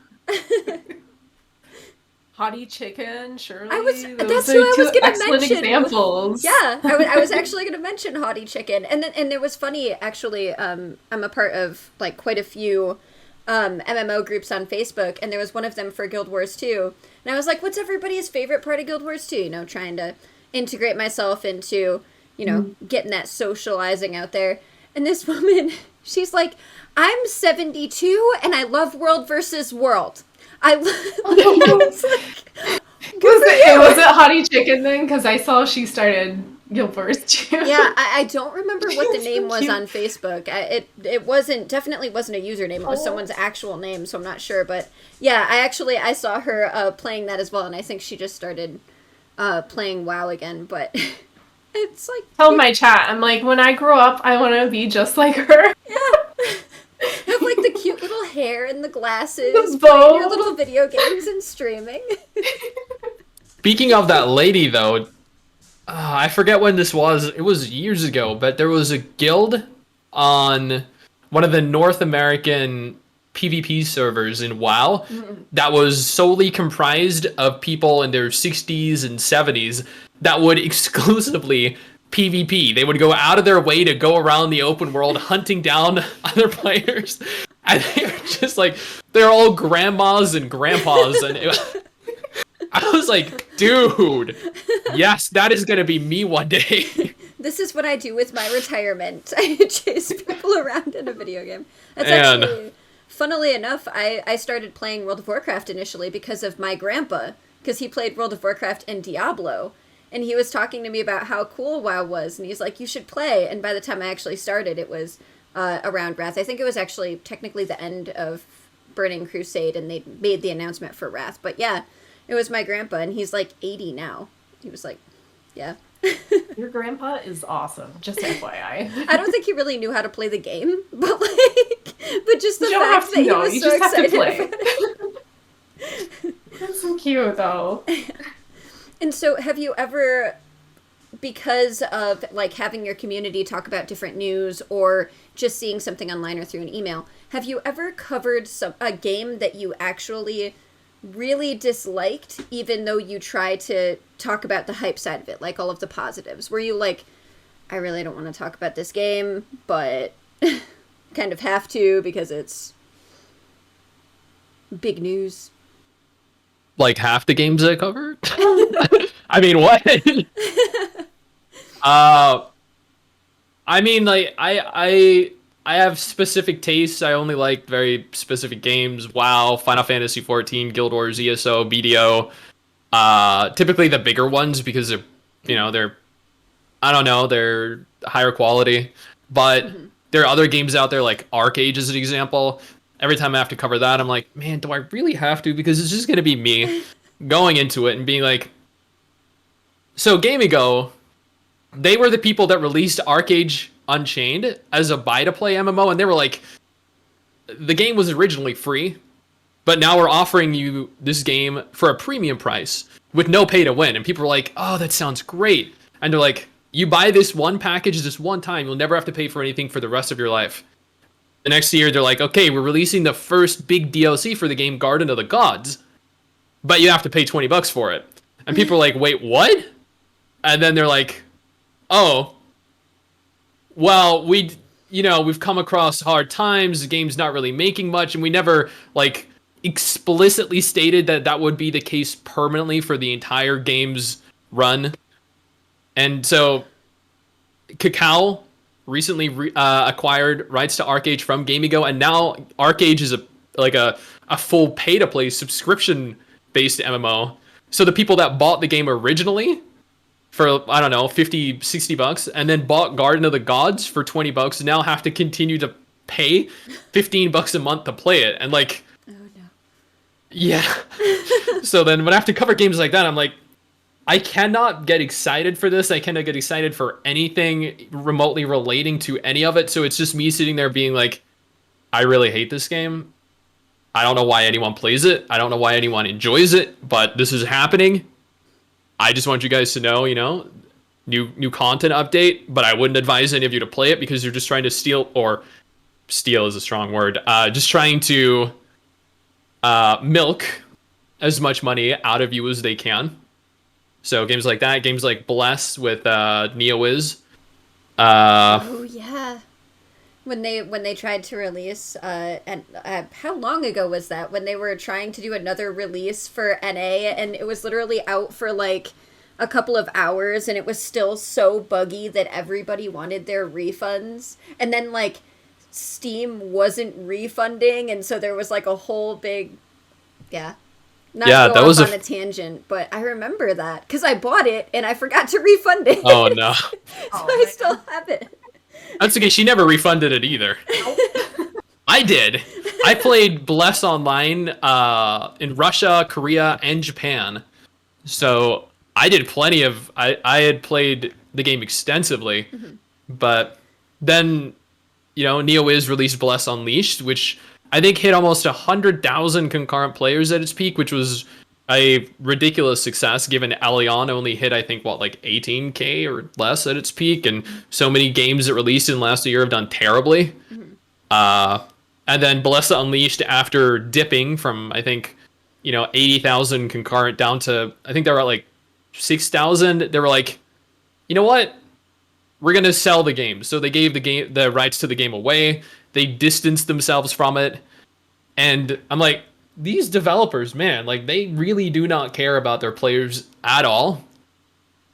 Hottie Chicken, Shirley. That's who I was gonna excellent mention. examples. Yeah, I was actually going to mention Hottie Chicken, and it was funny actually. I'm a part of like quite a few MMO groups on Facebook, and there was one of them for Guild Wars 2, and I was like, "What's everybody's favorite part of Guild Wars 2?" Trying to integrate myself into getting that socializing out there. And this woman, she's like, "I'm 72, and I love World versus World." I was like, was it Hottie Chicken then? Because I saw she started Guild Wars too. Yeah, I don't remember what the name was cute. on Facebook. It definitely wasn't a username. It was someone's actual name, so I'm not sure. But yeah, I saw her playing that as well, and I think she just started playing WoW again. But it's like, Tell my chat, I'm like, when I grow up, I want to be just like her. yeah. Have like the cute little hair and the glasses, The playing your bow. little video games and streaming. Speaking of that lady, though, I forget when this was. It was years ago, but there was a guild on one of the North American PvP servers in WoW that was solely comprised of people in their 60s and 70s that would exclusively PvP. They would go out of their way to go around the open world hunting down other players. And they were just like, they're all grandmas and grandpas. And I was like, dude, yes, that is going to be me one day. This is what I do with my retirement. I chase people around in a video game. That's actually, funnily enough, I started playing World of Warcraft initially because of my grandpa, because he played World of Warcraft and Diablo. And he was talking to me about how cool WoW was, and he's like, you should play. And by the time I actually started, it was around Wrath. I think it was actually technically the end of Burning Crusade, and they made the announcement for Wrath. But yeah, it was my grandpa, and he's like 80 now. He was like, yeah. Your grandpa is awesome, just FYI. I don't think he really knew how to play the game, but just the You don't fact have that to he know, was you so just have to excited play. about it. That's so cute, though. And so have you ever, because of like having your community talk about different news or just seeing something online or through an email, have you ever covered a game that you actually really disliked, even though you try to talk about the hype side of it, like all of the positives? Were you like, I really don't want to talk about this game, but kind of have to because it's big news? Like half the games I covered? I mean, what? I mean, like, I have specific tastes. I only like very specific games. WoW, Final Fantasy XIV, Guild Wars, ESO, BDO. Typically the bigger ones because they're I don't know, they're higher quality. But there are other games out there like Archage as an example. Every time I have to cover that, I'm like, man, do I really have to? Because it's just going to be me going into it and being like... So, Game Ago, they were the people that released Archage Unchained as a buy-to-play MMO, and they were like, the game was originally free, but now we're offering you this game for a premium price with no pay to win. And people were like, oh, that sounds great. And they're like, you buy this one package this one time, you'll never have to pay for anything for the rest of your life. The next year, they're like, okay, we're releasing the first big DLC for the game Garden of the Gods, but you have to pay $20 for it. And people are like, wait, what? And then they're like, oh, well, we've come across hard times, the game's not really making much, and we never, like, explicitly stated that that would be the case permanently for the entire game's run. And so, Kakao recently acquired rights to Archage from Game Ago, and now Archage is a full pay-to-play subscription-based MMO. So the people that bought the game originally for, I don't know, $50, $60, and then bought Garden of the Gods for $20 now have to continue to pay $15 a month to play it. And like, Oh no. yeah. So then when I have to cover games like that, I'm like, I cannot get excited for this. I cannot get excited for anything remotely relating to any of it. So it's just me sitting there being like, I really hate this game. I don't know why anyone plays it. I don't know why anyone enjoys it, but this is happening. I just want you guys to know, new content update, but I wouldn't advise any of you to play it because you're just trying to steal, or steal is a strong word, just trying to milk as much money out of you as they can. So games like that, games like Bless with NeoWiz. Oh yeah, when they tried to release and how long ago was that? When they were trying to do another release for NA, and it was literally out for like a couple of hours, and it was still so buggy that everybody wanted their refunds, and then like Steam wasn't refunding, and so there was like a whole big Not Yeah, go that off was on a tangent, but I remember that because I bought it and I forgot to refund it. Oh no. So I still have it. That's okay. She never refunded it either. I did. I played Bless Online in Russia, Korea, and Japan. So I did plenty of... I had played the game extensively. Mm-hmm. But then, NeoWiz released Bless Unleashed, which I think hit almost 100,000 concurrent players at its peak, which was a ridiculous success given Allion only hit, I think, like 18K or less at its peak, and so many games that released in the last year have done terribly. Mm-hmm. And then Blessa Unleashed, after dipping from, I think, 80,000 concurrent down to, I think they were at like 6,000, they were like, you know what? We're going to sell the game. So they gave the rights to the game away. They distanced themselves from it. And I'm like, these developers, man, like they really do not care about their players at all.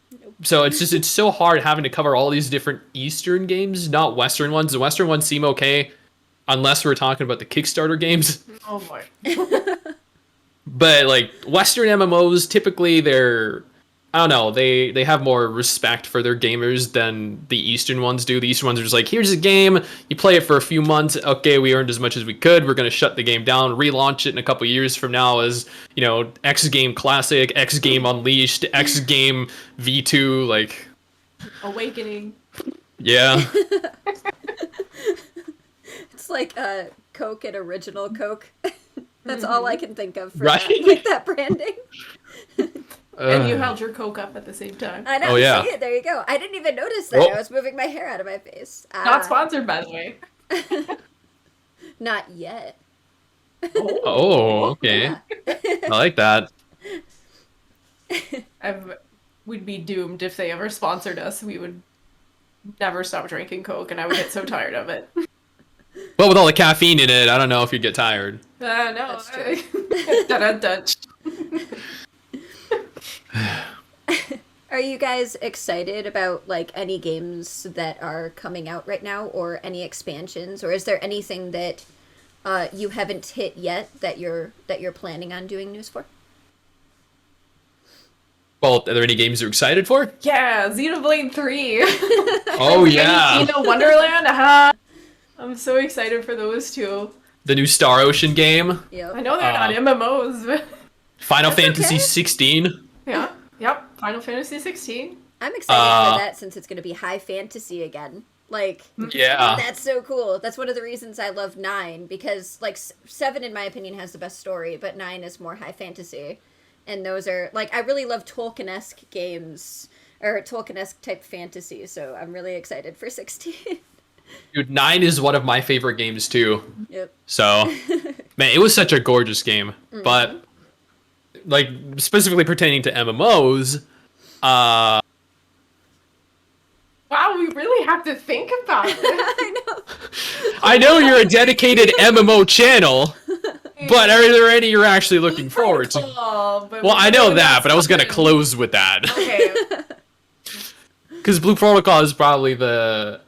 Nope. So it's so hard having to cover all these different Eastern games, not Western ones. The Western ones seem okay, unless we're talking about the Kickstarter games. Oh boy. But like Western MMOs, typically they're, I don't know, they have more respect for their gamers than the Eastern ones do. The Eastern ones are just like, here's a game, you play it for a few months, okay, we earned as much as we could, we're going to shut the game down, relaunch it in a couple years from now as, X Game Classic, X Game Unleashed, X Game V2, like... Awakening. Yeah. It's like Coke and Original Coke. That's all I can think of for right? that, like that branding. And you held your Coke up at the same time. I know. Oh, yeah. See, there you go. I didn't even notice that. I was moving my hair out of my face. Not sponsored, by the way. Not yet. Oh, okay. Yeah. I like that. We'd be doomed if they ever sponsored us. We would never stop drinking Coke, and I would get so tired of it. Well, with all the caffeine in it, I don't know if you'd get tired. No. That's true. Dutch. Are you guys excited about like any games that are coming out right now, or any expansions, or is there anything that you haven't hit yet that you're planning on doing news for? Well, are there any games you're excited for? Yeah, Xenoblade 3. Oh yeah. Xeno Wonderland. I'm so excited for those two. The new Star Ocean game. Yep. I know they're not MMOs, but Final Fantasy 16. Yeah. Yep. Final Fantasy 16. I'm excited for that since it's going to be high fantasy again. Like, yeah, that's so cool. That's one of the reasons I love 9, because like 7, in my opinion, has the best story, but 9 is more high fantasy. And those are, like, I really love Tolkien-esque games, or Tolkien-esque type fantasy, so I'm really excited for 16. Dude, 9 is one of my favorite games too. Yep. So, man, it was such a gorgeous game. Mm-hmm. But, like, specifically pertaining to MMOs, wow, we really have to think about this. I know. I know you're a dedicated MMO channel, but are there any you're actually looking forward to? Well, I know that, but I was going to close with that. Okay. Because Blue Protocol is probably the...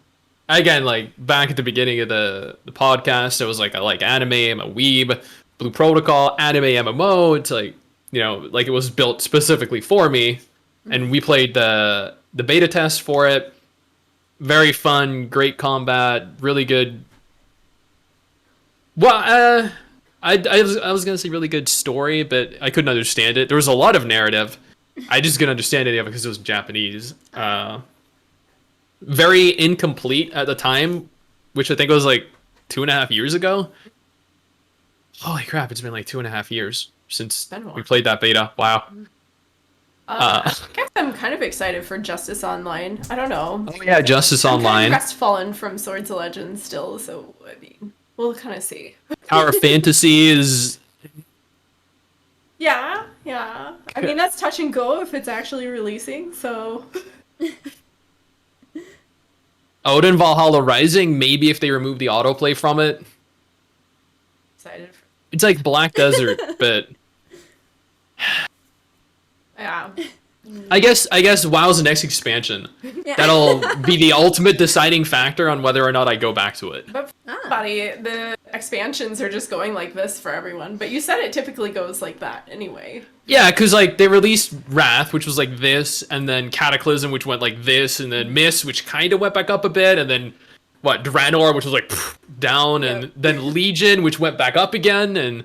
Again, like, back at the beginning of the podcast, it was like, I like anime, I'm a weeb. Blue Protocol, anime MMO, it's like, like it was built specifically for me. And we played the beta test for it. Very fun, great combat, really good. Well, I was going to say really good story, but I couldn't understand it. There was a lot of narrative, I just couldn't understand any of it because it was Japanese. Very incomplete at the time, which I think was like 2.5 years ago. Holy crap, it's been like 2.5 years since we played that beta. Wow. I guess I'm kind of excited for Justice Online. I don't know. Oh yeah, Justice Online. I'm kind of crestfallen from Swords of Legends still, so I mean, we'll kind of see. Tower of Fantasy is... Yeah. I mean, that's touch and go if it's actually releasing, so... Odin Valhalla Rising, maybe if they remove the autoplay from it. Excited for... It's like Black Desert, but... Yeah. I guess WoW's the next expansion. Yeah. That'll be the ultimate deciding factor on whether or not I go back to it. But buddy, the expansions are just going like this for everyone. But you said it typically goes like that anyway. Yeah, because like they released Wrath, which was like this, and then Cataclysm, which went like this, and then Mist, which kind of went back up a bit, and then Draenor, which was like down, and then Legion, which went back up again, and...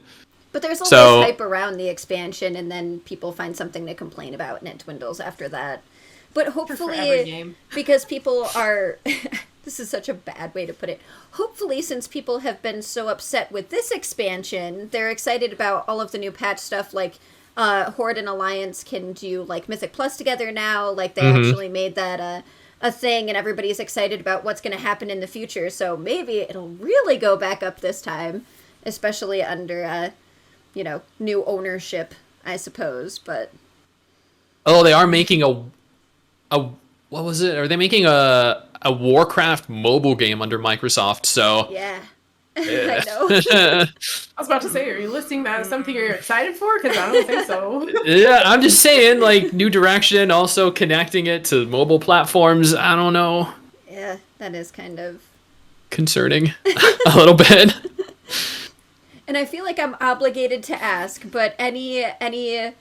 But there's always hype around the expansion, and then people find something to complain about, and it dwindles after that. But hopefully, because people are... This is such a bad way to put it. Hopefully, since people have been so upset with this expansion, they're excited about all of the new patch stuff, like Horde and Alliance can do like Mythic Plus together now, like they actually made that a thing, and everybody's excited about what's going to happen in the future, so maybe it'll really go back up this time, especially under... new ownership, I suppose, but... Oh, they are making a what was it? Are they making a Warcraft mobile game under Microsoft, so... Yeah. I know. I was about to say, are you listing that as something you're excited for? Because I don't think so. Yeah, I'm just saying, like, new direction, also connecting it to mobile platforms, I don't know. Yeah, that is kind of... concerning. A little bit. And I feel like I'm obligated to ask, but any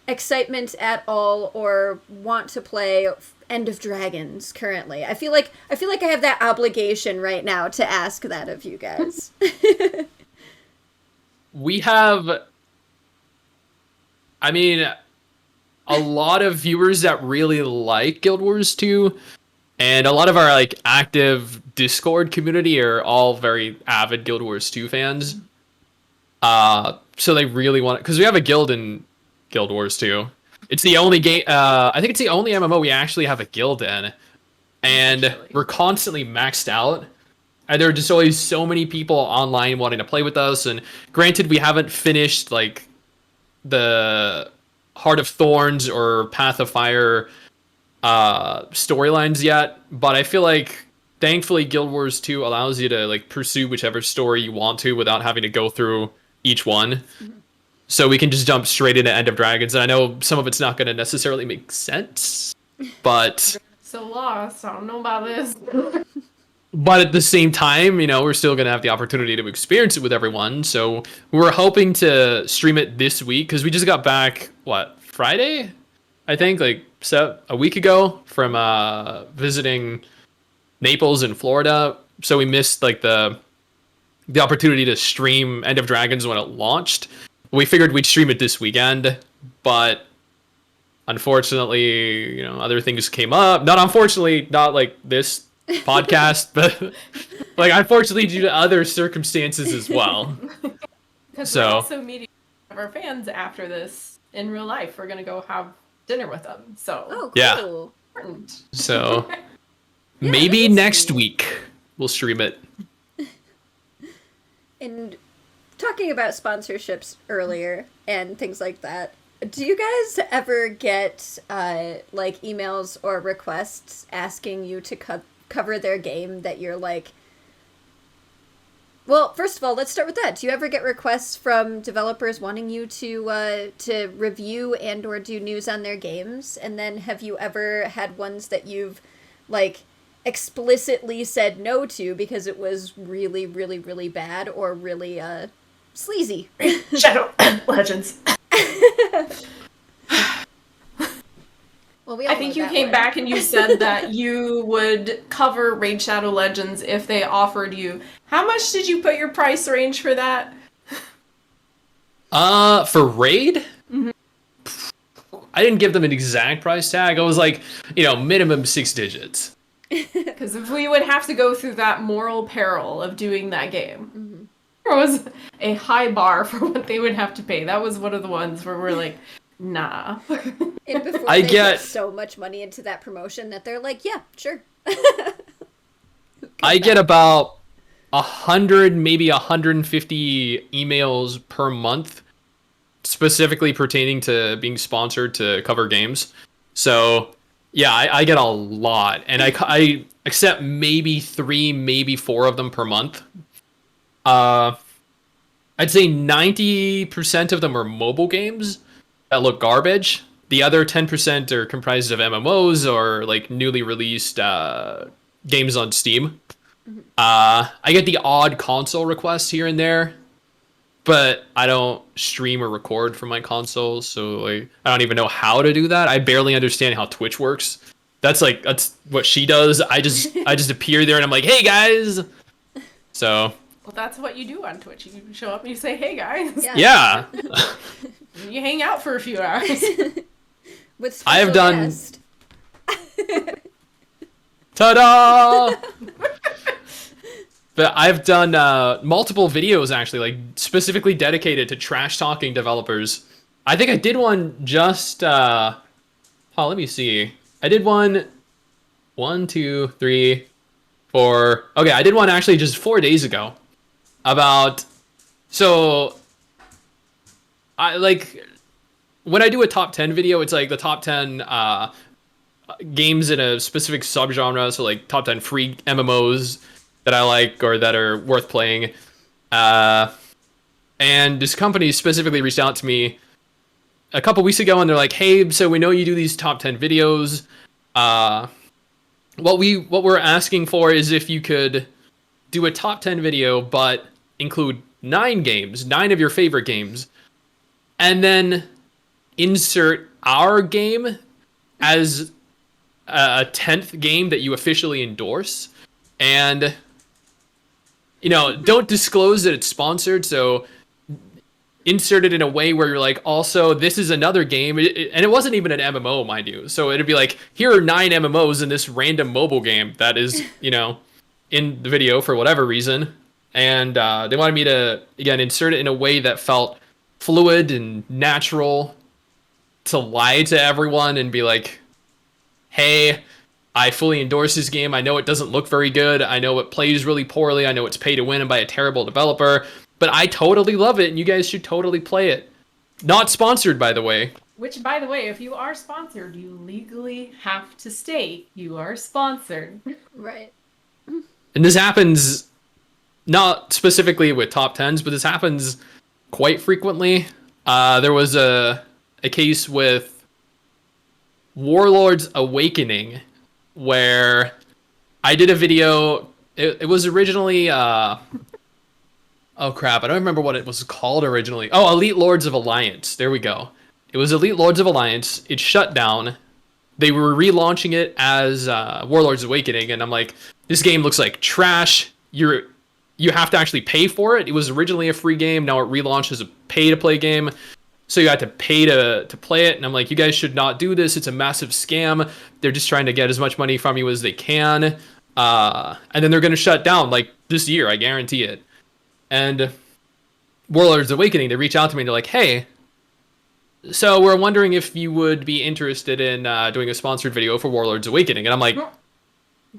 excitement at all or want to play End of Dragons currently? I feel like I have that obligation right now to ask that of you guys. We have, I mean, a lot of viewers that really like Guild Wars 2, and a lot of our like active Discord community are all very avid Guild Wars 2 fans. So they really want it, because we have a guild in Guild Wars 2. It's the only game, I think it's the only MMO we actually have a guild in. And we're constantly maxed out. And there are just always so many people online wanting to play with us. And granted, we haven't finished, like, the Heart of Thorns or Path of Fire storylines yet. But I feel like, thankfully, Guild Wars 2 allows you to, like, pursue whichever story you want to without having to go through each one. So we can just jump straight into End of Dragons. And I know some of it's not going to necessarily make sense, but... So lost. I don't know about this. But at the same time, we're still going to have the opportunity to experience it with everyone. So we're hoping to stream it this week, because we just got back, Friday? I think, a week ago from visiting Naples in Florida. So we missed, the opportunity to stream End of Dragons when it launched. We figured we'd stream it this weekend, but unfortunately, other things came up. Not unfortunately, not like this podcast, but unfortunately due to other circumstances as well. Because we're also meeting our fans after this in real life. We're gonna go have dinner with them. So yeah. Important. So maybe next week we'll stream it. And talking about sponsorships earlier and things like that, do you guys ever get emails or requests asking you to cover their game that you're like... Well, first of all, let's start with that. Do you ever get requests from developers wanting you to review and or do news on their games? And then have you ever had ones that you've explicitly said no to because it was really, really, really bad or really sleazy? Shadow Legends. Well, I think you came back and you said that you would cover Raid Shadow Legends if they offered you. How much did you put your price range for that? For Raid? Mm-hmm. I didn't give them an exact price tag. I was like, minimum 6 digits. Because if we would have to go through that moral peril of doing that game, there was a high bar for what they would have to pay. That was one of the ones where we're like, nah. And before they put so much money into that promotion that they're like, yeah, sure. I get about 100, maybe 150 emails per month, specifically pertaining to being sponsored to cover games. So yeah, I get a lot, and I accept maybe 3, maybe 4 of them per month. I'd say 90% of them are mobile games that look garbage. The other 10% are comprised of MMOs or like newly released games on Steam. I get the odd console request here and there, but I don't stream or record from my console, so like I don't even know how to do that. I barely understand how Twitch works. That's what she does. I just appear there and I'm like, hey guys. So. Well, that's what you do on Twitch. You show up and you say, hey guys. Yeah. You hang out for a few hours. With I have done. Guest. Ta-da! But I've done multiple videos actually, like specifically dedicated to trash talking developers. I think I did one just let me see. I did one 2, 3, 4. Okay, I did one actually just 4 days ago about I like when I do a top 10 video, it's like the top 10 games in a specific subgenre, so like top 10 free MMOs that I like or that are worth playing. And this company specifically reached out to me a couple weeks ago and they're like, hey, so we know you do these top 10 videos. What we're asking for is if you could do a top 10 video, but include 9 games, 9 of your favorite games, and then insert our game as a 10th game that you officially endorse. And don't disclose that it's sponsored, so insert it in a way where you're like, also, this is another game, and it wasn't even an MMO, mind you. So it'd be like, here are 9 MMOs in this random mobile game that is, in the video for whatever reason. And they wanted me to, again, insert it in a way that felt fluid and natural, to lie to everyone and be like, hey, I fully endorse this game. I know it doesn't look very good. I know it plays really poorly. I know it's pay to win and by a terrible developer. But I totally love it, and you guys should totally play it. Not sponsored, by the way. Which, by the way, if you are sponsored, you legally have to state you are sponsored. Right. And this happens not specifically with top 10s, but this happens quite frequently. There was a case with Warlords Awakening where I did a video. It was originally oh crap, I don't remember what it was called originally. Oh, Elite Lords of Alliance. There we go. It was Elite Lords of Alliance. It shut down. They were relaunching it as Warlords Awakening, and I'm like, this game looks like trash. You have to actually pay for it. It was originally a free game. Now it relaunched as a pay-to-play game. So you had to pay to play it. And I'm like, you guys should not do this. It's a massive scam. They're just trying to get as much money from you as they can. And then they're going to shut down like this year. I guarantee it. And Warlords Awakening, they reach out to me and they're like, hey, so we're wondering if you would be interested in doing a sponsored video for Warlords Awakening. And I'm like,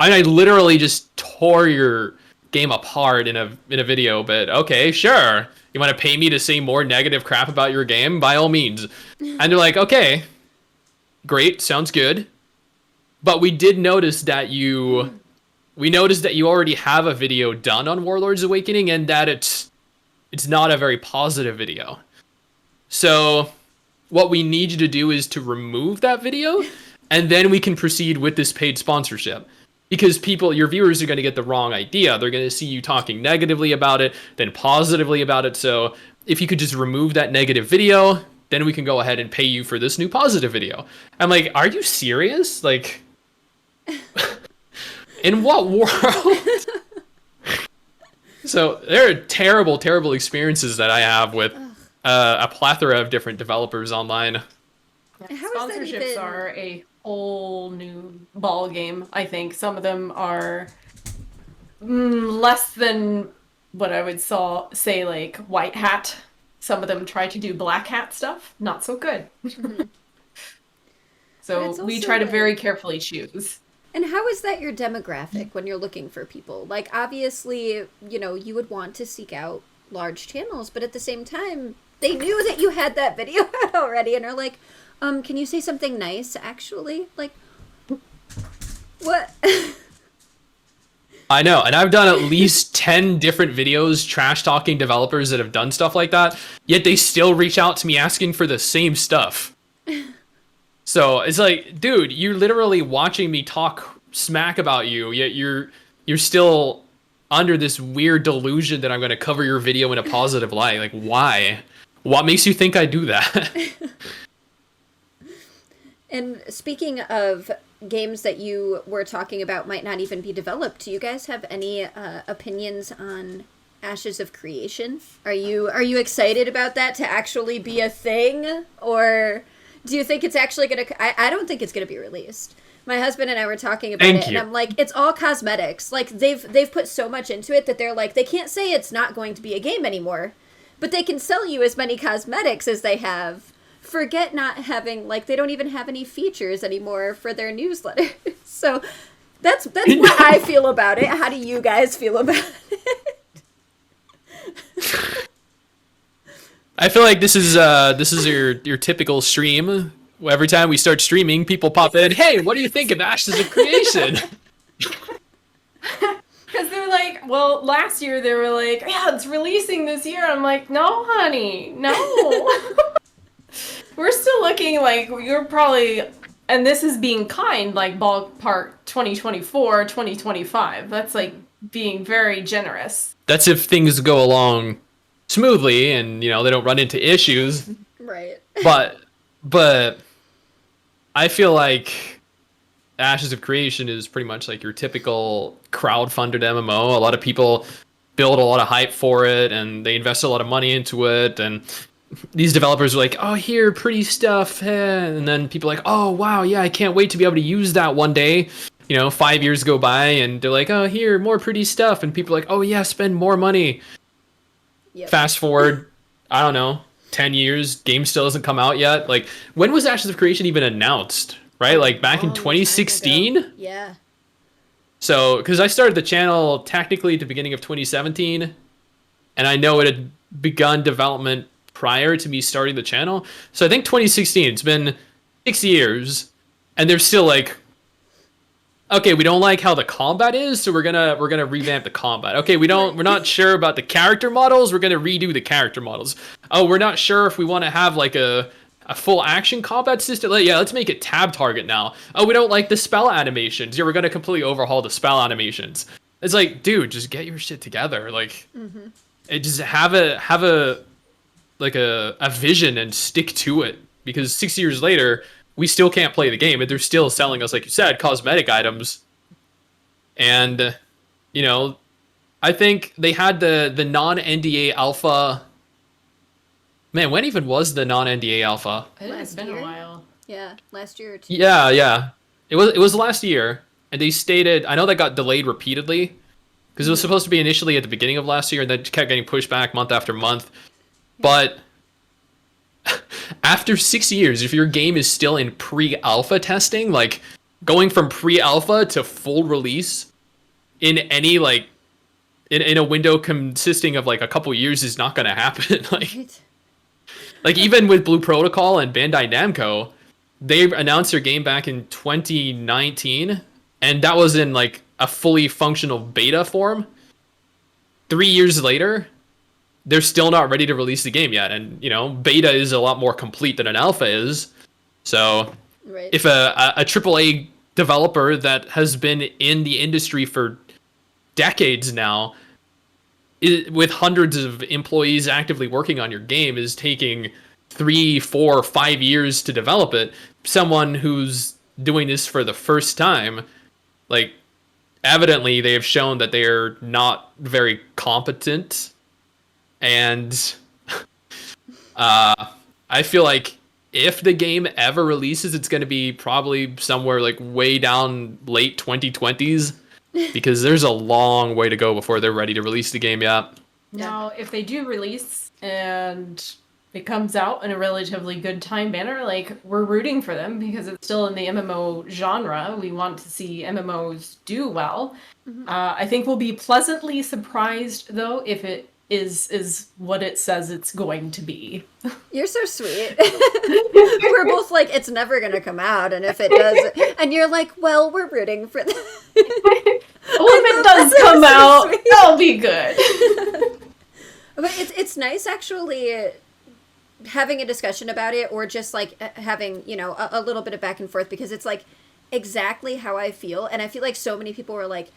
I literally just tore your game apart in a video, but okay, sure. You want to pay me to say more negative crap about your game? By all means. And they're like, okay, great, sounds good. But we did notice that you already have a video done on Warlords Awakening and that it's not a very positive video. So what we need you to do is to remove that video, and then we can proceed with this paid sponsorship. Because your viewers are going to get the wrong idea. They're going to see you talking negatively about it, then positively about it. So if you could just remove that negative video, then we can go ahead and pay you for this new positive video. I'm like, are you serious? Like, in what world? So there are terrible, terrible experiences that I have with a plethora of different developers online. How is that Sponsorships even... are a whole new ball game. I think some of them are less than what I would say like white hat. Some of them try to do black hat stuff. Not so good. Mm-hmm. So we try to very carefully choose. And how is that your demographic when you're looking for people? Like, obviously, you know, you would want to seek out large channels, but at the same time, they knew that you had that video out already and are like, can you say something nice, actually? Like, what? I know, and I've done at least 10 different videos trash-talking developers that have done stuff like that, yet they still reach out to me asking for the same stuff. So it's like, dude, you're literally watching me talk smack about you, yet you're still under this weird delusion that I'm going to cover your video in a positive light. Like, why? What makes you think I do that? And speaking of games that you were talking about might not even be developed, do you guys have any opinions on Ashes of Creation? Are you excited about that to actually be a thing? Or do you think it's actually going to... I don't think it's going to be released. My husband and I were talking about it, and I'm like, it's all cosmetics. Like, they've put so much into it that they're like, they can't say it's not going to be a game anymore, but they can sell you as many cosmetics as they have. Forget not having, like, they don't even have any features anymore for their newsletter. So that's what I feel about it. How do you guys feel about it? I feel like this is your typical stream. Every time we start streaming, people pop in, hey, what do you think of Ashes of Creation? Because they're like, well, last year they were like, yeah, it's releasing this year. I'm like, no, honey, no. We're still looking like you're probably, and this is being kind, like ballpark 2024, 2025. That's like being very generous. That's if things go along smoothly and, you know, they don't run into issues. Right. But I feel like Ashes of Creation is pretty much like your typical crowd-funded MMO. A lot of people build a lot of hype for it, and they invest a lot of money into it, and these developers are like, oh, here, pretty stuff, and then people are like, oh, wow, yeah, I can't wait to be able to use that one day. You know, 5 years go by, and they're like, oh, here, more pretty stuff, and people are like, oh, yeah, spend more money. Yep. Fast forward, I don't know, 10 years, game still hasn't come out yet. Like, when was Ashes of Creation even announced, right? Like, back in 2016? Yeah. So, because I started the channel technically at the beginning of 2017, and I know it had begun development prior to me starting the channel. So I think 2016, it's been 6 years, and they're still like, okay, we don't like how the combat is, so we're gonna revamp the combat. Okay, we're not sure about the character models, we're gonna redo the character models. Oh, we're not sure if we want to have like a full action combat system. Yeah, let's make it tab target now. Oh, we don't like the spell animations. Yeah, we're gonna completely overhaul the spell animations. It's like, dude, just get your shit together. Like, it just have a vision and stick to it, because 6 years later we still can't play the game and they're still selling us, like you said, cosmetic items. And you know, I think they had the non-NDA alpha. Man, when even was the non-NDA alpha? It's been a while. Yeah, last year or two. Yeah, it was last year, and they stated, I know that got delayed repeatedly because it was supposed to be initially at the beginning of last year, and then kept getting pushed back month after month. But after 6 years, if your game is still in pre-alpha testing, like going from pre-alpha to full release in any like in a window consisting of like a couple years is not going to happen. Like even with Blue Protocol and Bandai Namco, they announced their game back in 2019, and that was in like a fully functional beta form. 3 years later, they're still not ready to release the game yet. And, you know, beta is a lot more complete than an alpha is. So if a AAA developer that has been in the industry for decades now, with hundreds of employees actively working on your game, is taking 3, 4, 5 years to develop it, someone who's doing this for the first time, like, evidently they have shown that they're not very competent. And I feel like if the game ever releases, it's going to be probably somewhere like way down late 2020s because there's a long way to go before they're ready to release the game yet. Now, if they do release and it comes out in a relatively good time manner, like, we're rooting for them because it's still in the MMO genre. We want to see MMOs do well. I think we'll be pleasantly surprised, though, if it is what it says it's going to be. You're so sweet. We're both like, it's never going to come out, and if it does, and you're like, well, we're rooting for them. Well, if it does come out, that'll be good. But it's nice, actually, having a discussion about it, or just, like, having, you know, a little bit of back and forth, because it's, like, exactly how I feel, and I feel like so many people are like,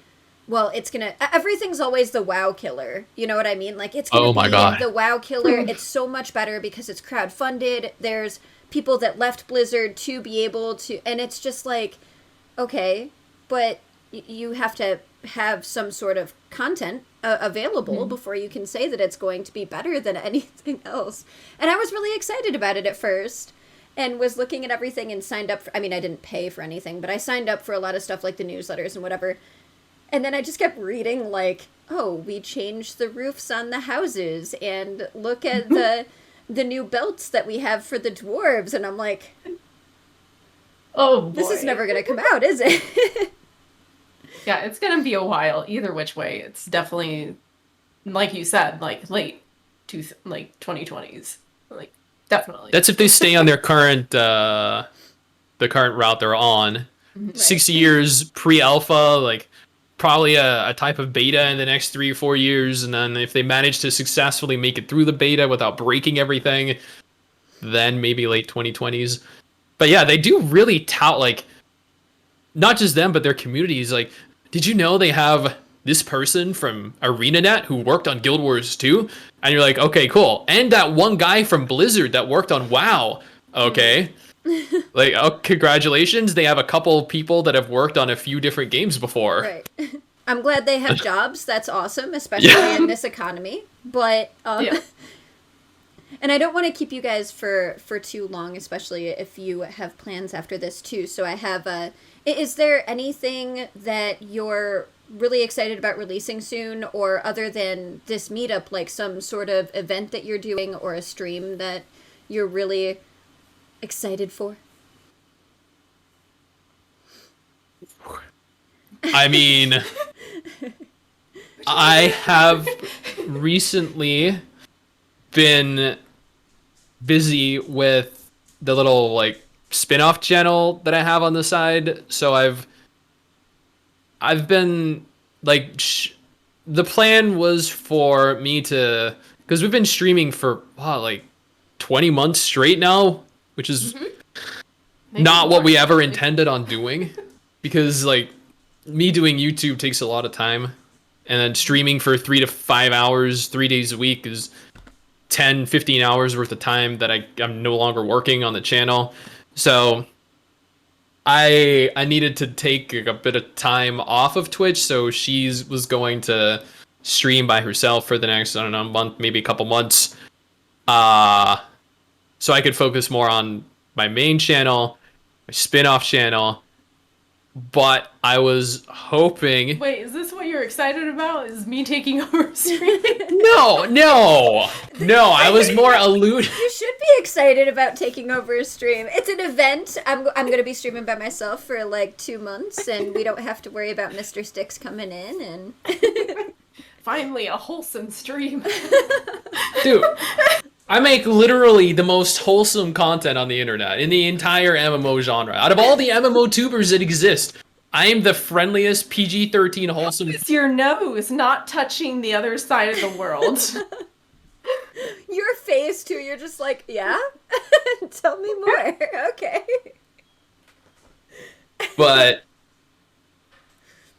well, it's gonna... Everything's always the WoW killer. You know what I mean? Like, it's gonna be the WoW killer. It's so much better because it's crowdfunded. There's people that left Blizzard to be able to... And it's just like, okay, but you have to have some sort of content available before you can say that it's going to be better than anything else. And I was really excited about it at first, and was looking at everything and signed up for... I mean, I didn't pay for anything, but I signed up for a lot of stuff like the newsletters and whatever. And then I just kept reading, like, oh, we changed the roofs on the houses, and look at the new belts that we have for the dwarves. And I'm like, oh, boy. This is never going to come out, is it? Yeah, it's going to be a while, either which way. It's definitely, like you said, like, late 2020s. Like, definitely. That's if they stay on their current, the current route they're on. Right. 6 years pre-alpha, like... Probably a type of beta in the next 3 or 4 years, and then if they manage to successfully make it through the beta without breaking everything, then maybe late 2020s. But yeah, they do really tout, like, not just them, but their communities. Like, did you know they have this person from ArenaNet who worked on Guild Wars 2? And you're like, okay, cool. And that one guy from Blizzard that worked on WoW. Okay. Like, oh, congratulations. They have a couple of people that have worked on a few different games before. Right. I'm glad they have jobs. That's awesome, especially in this economy. But, and I don't want to keep you guys for too long, especially if you have plans after this too. So I have, is there anything that you're really excited about releasing soon, or other than this meetup, like some sort of event that you're doing or a stream that you're really excited for? I mean, I have recently been busy with the little, like, spin-off channel that I have on the side. So I've been, like, the plan was for me to, because we've been streaming for, like, 20 months straight now, which is not what we ever intended on doing, because, like, me doing YouTube takes a lot of time, and then streaming for 3 to 5 hours 3 days a week is 10-15 hours worth of time that I'm no longer working on the channel. So I needed to take a bit of time off of Twitch, so she was going to stream by herself for the next, I don't know, month, maybe a couple months, so I could focus more on my main channel, my spin-off channel. But I was hoping... Wait, is this what you're excited about? Is me taking over streaming? No, I was more alluding... You should be excited about taking over a stream. It's an event. I'm going to be streaming by myself for, like, 2 months, and we don't have to worry about Mr. Stixx coming in, and... Finally, a wholesome stream. Dude... I make literally the most wholesome content on the internet in the entire MMO genre. Out of all the MMO tubers that exist, I am the friendliest PG-13 wholesome. It's your nose not touching the other side of the world. Your face too. You're just like, yeah? Tell me more. Okay. But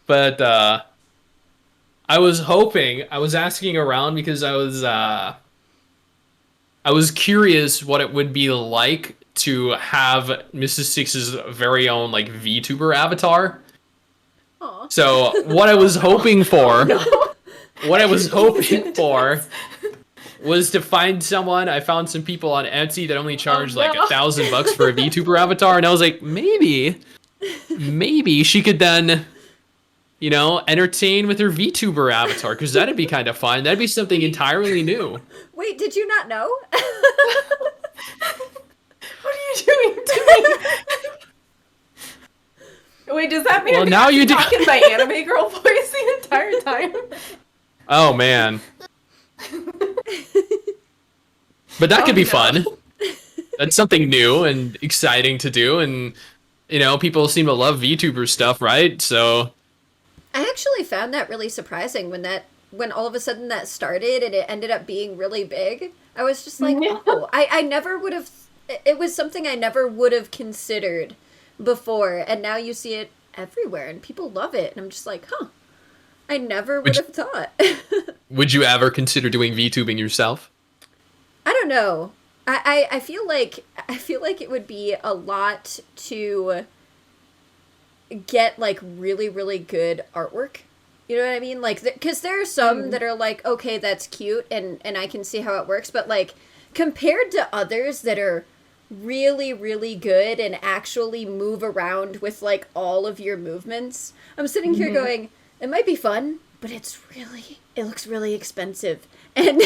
I was hoping, I was asking around because I was curious what it would be like to have Mrs. Stixx's very own, like, VTuber avatar. Aww. So what I was hoping for, was to find someone. I found some people on Etsy that only charged like $1,000 for a VTuber avatar, and I was like, maybe she could then, you know, entertain with her VTuber avatar, because that'd be kind of fun. That'd be something entirely new. Wait, did you not know? What are you doing to me? Wait, does that mean I'm now you talking my anime girl voice the entire time? Oh man. But that could be fun. That's something new and exciting to do, and you know, people seem to love VTuber stuff, right? So I actually found that really surprising when all of a sudden that started and it ended up being really big. I was just like, oh, I never would have. It was something I never would have considered before, and now you see it everywhere and people love it, and I'm just like, huh, I never would have thought. Would you ever consider doing VTubing yourself? I don't know. I feel like it would be a lot to get like really, really good artwork. You know what I mean? Like, because there are some that are like, okay, that's cute, and I can see how it works, but like compared to others that are really, really good and actually move around with like all of your movements, I'm sitting here going, it might be fun, but it looks really expensive, and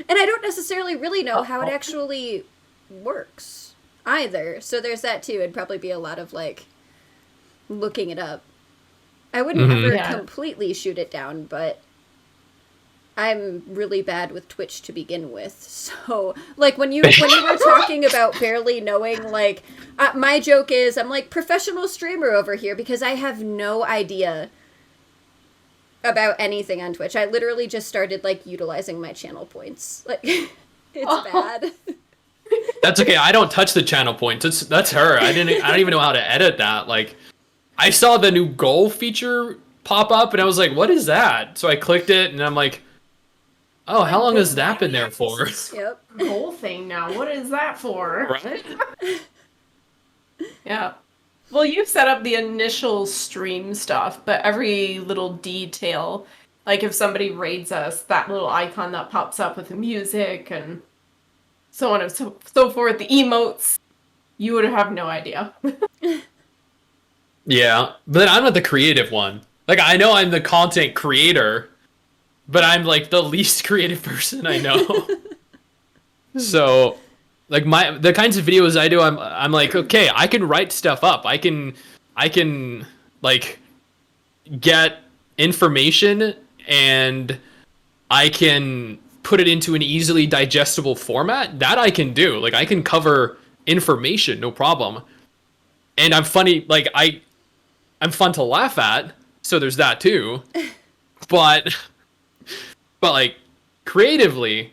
and I don't necessarily really know how it actually works either. So there's that too. It'd probably be a lot of like looking it up. I wouldn't ever completely shoot it down, but I'm really bad with Twitch to begin with. So, like, when you were talking about barely knowing, like, my joke is, I'm like, professional streamer over here, because I have no idea about anything on Twitch. I literally just started, like, utilizing my channel points. Like, it's bad. That's okay. I don't touch the channel points. That's her. I don't even know how to edit that. Like, I saw the new goal feature pop up, and I was like, what is that? So I clicked it, and I'm like, oh, how long has that been there for? Yep. Goal thing now. What is that for? Right? Yeah. Well, you've set up the initial stream stuff, but every little detail, like if somebody raids us, that little icon that pops up with the music and so on and so forth, the emotes, you would have no idea. Yeah, but I'm not the creative one. Like, I know I'm the content creator, but I'm like the least creative person I know. So, like the kinds of videos I do, I'm like, okay, I can write stuff up. I can like get information, and I can put it into an easily digestible format. That I can do. Like, I can cover information, no problem. And I'm funny, like I'm fun to laugh at, so there's that too. But like creatively,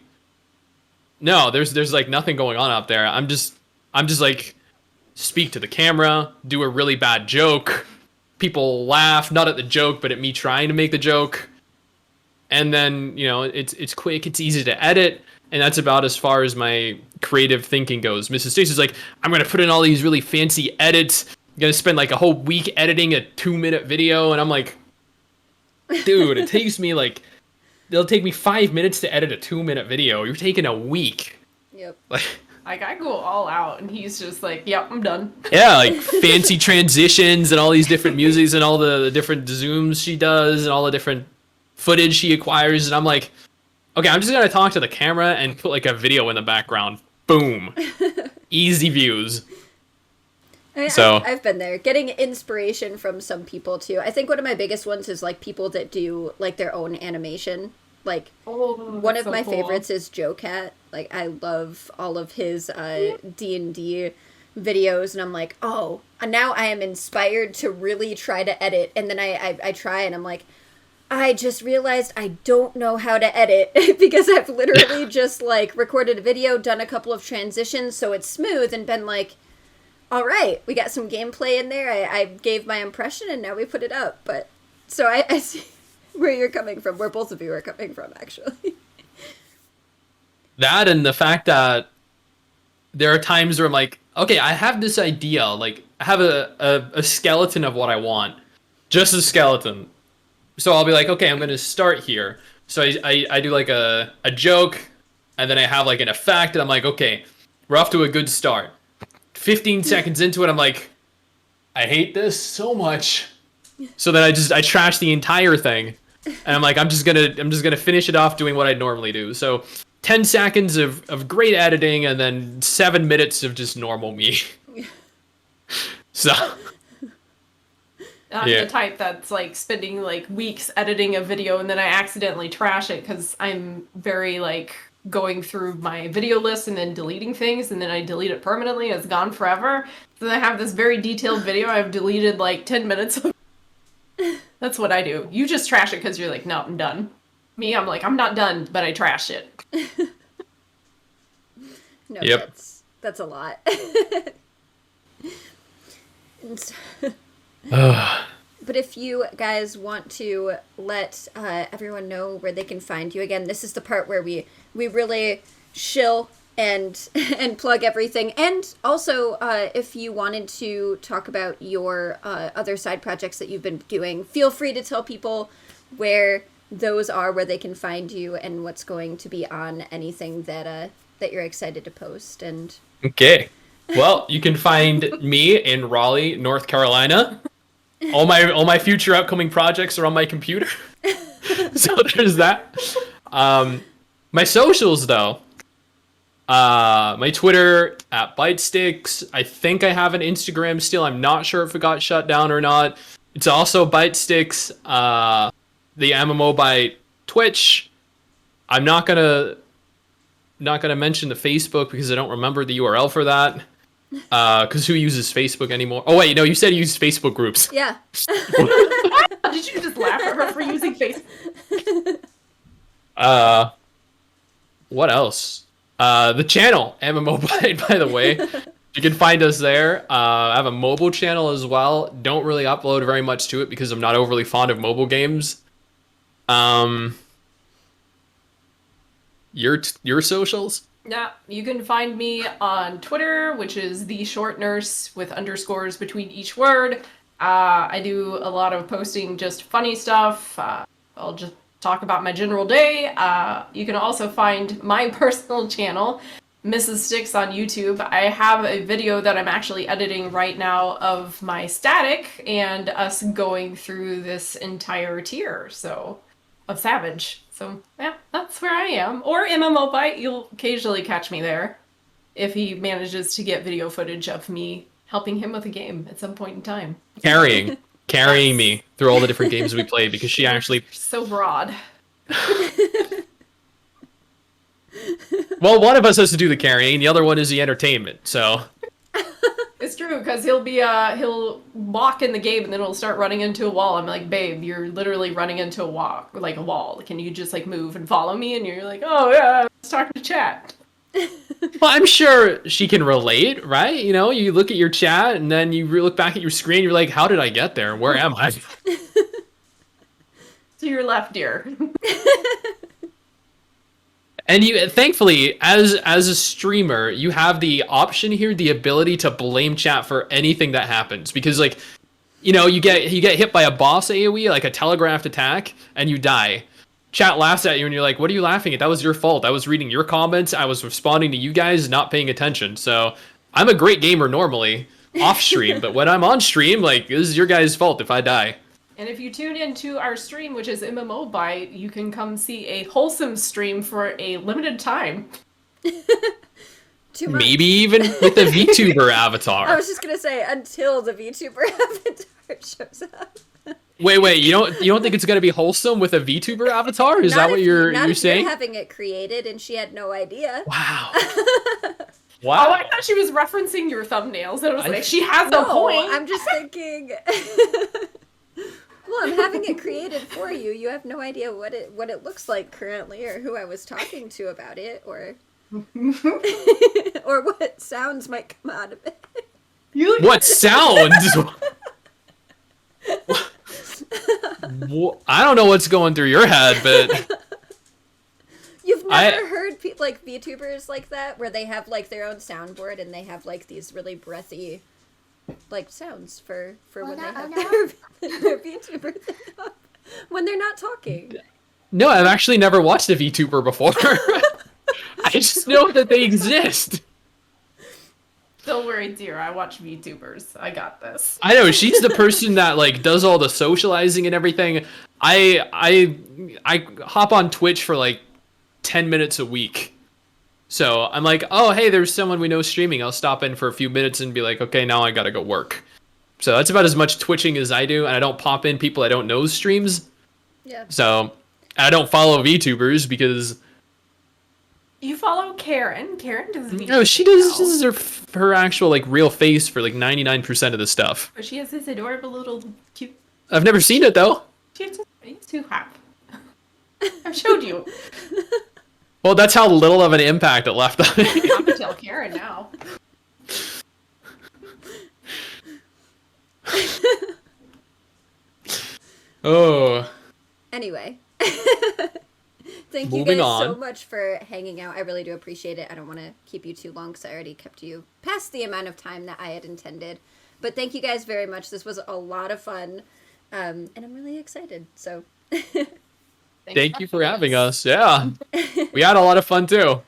no, there's like nothing going on out there. I'm just like speak to the camera, do a really bad joke. People laugh, not at the joke, but at me trying to make the joke. And then, you know, it's quick, it's easy to edit, and that's about as far as my creative thinking goes. Mrs. Stixx like, I'm gonna put in all these really fancy edits. I'm gonna spend like a whole week editing a 2-minute video, and I'm like, dude, it'll take me 5 minutes to edit a 2-minute video. You're taking a week. Yep. Like I go all out, and he's just like, yep, I'm done. Yeah, like fancy transitions and all these different musics and all the different zooms she does and all the different footage she acquires, and I'm like, okay, I'm just gonna talk to the camera and put like a video in the background. Boom. Easy views. I've been there, getting inspiration from some people too. I think one of my biggest ones is like people that do like their own animation. Like one of my favorites is Joe Cat. Like, I love all of his D&D videos, and I'm like, oh, now I am inspired to really try to edit. And then I try, and I'm like, I just realized I don't know how to edit because I've literally just like recorded a video, done a couple of transitions so it's smooth, and been like, all right, we got some gameplay in there. I gave my impression, and now we put it up. But so I see where you're coming from, where both of you are coming from, actually. That, and the fact that there are times where I'm like, okay, I have this idea. Like, I have a skeleton of what I want. Just a skeleton. So I'll be like, okay, I'm going to start here. So I do like a joke, and then I have like an effect, and I'm like, okay, we're off to a good start. 15 seconds into it, I'm like, I hate this so much. So then I trash the entire thing, and I'm like, I'm just gonna finish it off doing what I normally do. So 10 seconds of great editing, and then 7 minutes of just normal me. So I'm the type that's like spending like weeks editing a video, and then I accidentally trash it because I'm very like going through my video list and then deleting things, and then I delete it permanently. It's gone forever. So then I have this very detailed video I've deleted like 10 minutes of. That's what I do. You just trash it because you're like, no, I'm done. Me, I'm like, I'm not done, but I trash it. No, yep. That's a lot. And but if you guys want to let everyone know where they can find you, again, this is the part where we really shill and plug everything. And also, if you wanted to talk about your other side projects that you've been doing, feel free to tell people where those are, where they can find you, and what's going to be on anything that you're excited to post. And okay, well, you can find me in Raleigh, North Carolina. All my future upcoming projects are on my computer. So there's that. My socials though. My Twitter at Stixx. I think I have an Instagram still. I'm not sure if it got shut down or not. It's also Stixx. The MMOByte Twitch. I'm not gonna mention the Facebook because I don't remember the URL for that. Because who uses Facebook anymore? Oh wait, no, you said you use Facebook groups. yeah. Did you just laugh at her for using Facebook? What else? The channel, MMOByte, by the way. You can find us there. I have a mobile channel as well. Don't really upload very much to it because I'm not overly fond of mobile games. Your socials? Yeah, you can find me on Twitter, which is the short nurse with underscores between each word. I do a lot of posting just funny stuff. I'll just talk about my general day. You can also find my personal channel, Mrs. Stixx, on YouTube. I have a video that I'm actually editing right now of my static and us going through this entire tier, of Savage. So, yeah, that's where I am. Or MMOByte, you'll occasionally catch me there if he manages to get video footage of me helping him with a game at some point in time. Carrying me through all the different games we play because she actually... So broad. Well, one of us has to do the carrying, the other one is the entertainment, so... It's true, because he'll walk in the game and then he'll start running into a wall. I'm like, babe, you're literally running into a wall. Can you just like move and follow me? And you're like, oh yeah, I was talking to chat. Well, I'm sure she can relate, right? You know, you look at your chat and then you look back at your screen, you're like, how did I get there? Where am I? To your left, dear. And you, thankfully, as a streamer, you have the option here, the ability to blame chat for anything that happens. Because, like, you know, you get hit by a boss AoE, like a telegraphed attack, and you die. Chat laughs at you, and you're like, what are you laughing at? That was your fault. I was reading your comments. I was responding to you guys, not paying attention. So, I'm a great gamer normally, off stream. But when I'm on stream, like, this is your guys' fault if I die. And if you tune into our stream, which is MMOByte, you can come see a wholesome stream for a limited time. Maybe even with the VTuber avatar. I was just gonna say, until the VTuber avatar shows up. Wait, you don't think it's gonna be wholesome with a VTuber avatar? Is that what you're saying? You're having it created and she had no idea. Wow. Wow. Oh, I thought she was referencing your thumbnails. And I was like, she has no point. I'm just thinking. Well, I'm having it created for you. You have no idea what it looks like currently, or who I was talking to about it, or or what sounds might come out of it. What sounds? I don't know what's going through your head, but you've never heard like VTubers like that, where they have like their own soundboard and they have like these really breathy like sounds for when they have their VTuber thing up, when they're not talking. No, I've actually never watched a VTuber before. I just know that they exist. Don't worry, dear. I watch VTubers. I got this. I know she's the person that like does all the socializing and everything. I hop on Twitch for like 10 minutes a week. So I'm like, oh hey, there's someone we know streaming. I'll stop in for a few minutes and be like, okay, now I gotta go work. So that's about as much twitching as I do, and I don't pop in people I don't know's streams. Yeah. So I don't follow VTubers because You follow Karen. Karen does VTubers. no, she does. This is her actual like real face for like 99% of the stuff. But she has this adorable little cute. I've never seen it though. She's too happy. I've showed you. Well, that's how little of an impact it left on me. I'm gonna tell Karen now. Oh. Anyway. Thank you Moving guys so on. much for hanging out. I really do appreciate it. I don't want to keep you too long because I already kept you past the amount of time that I had intended. But thank you guys very much. This was a lot of fun. And I'm really excited. So Thank you for having us. Yeah. We had a lot of fun too.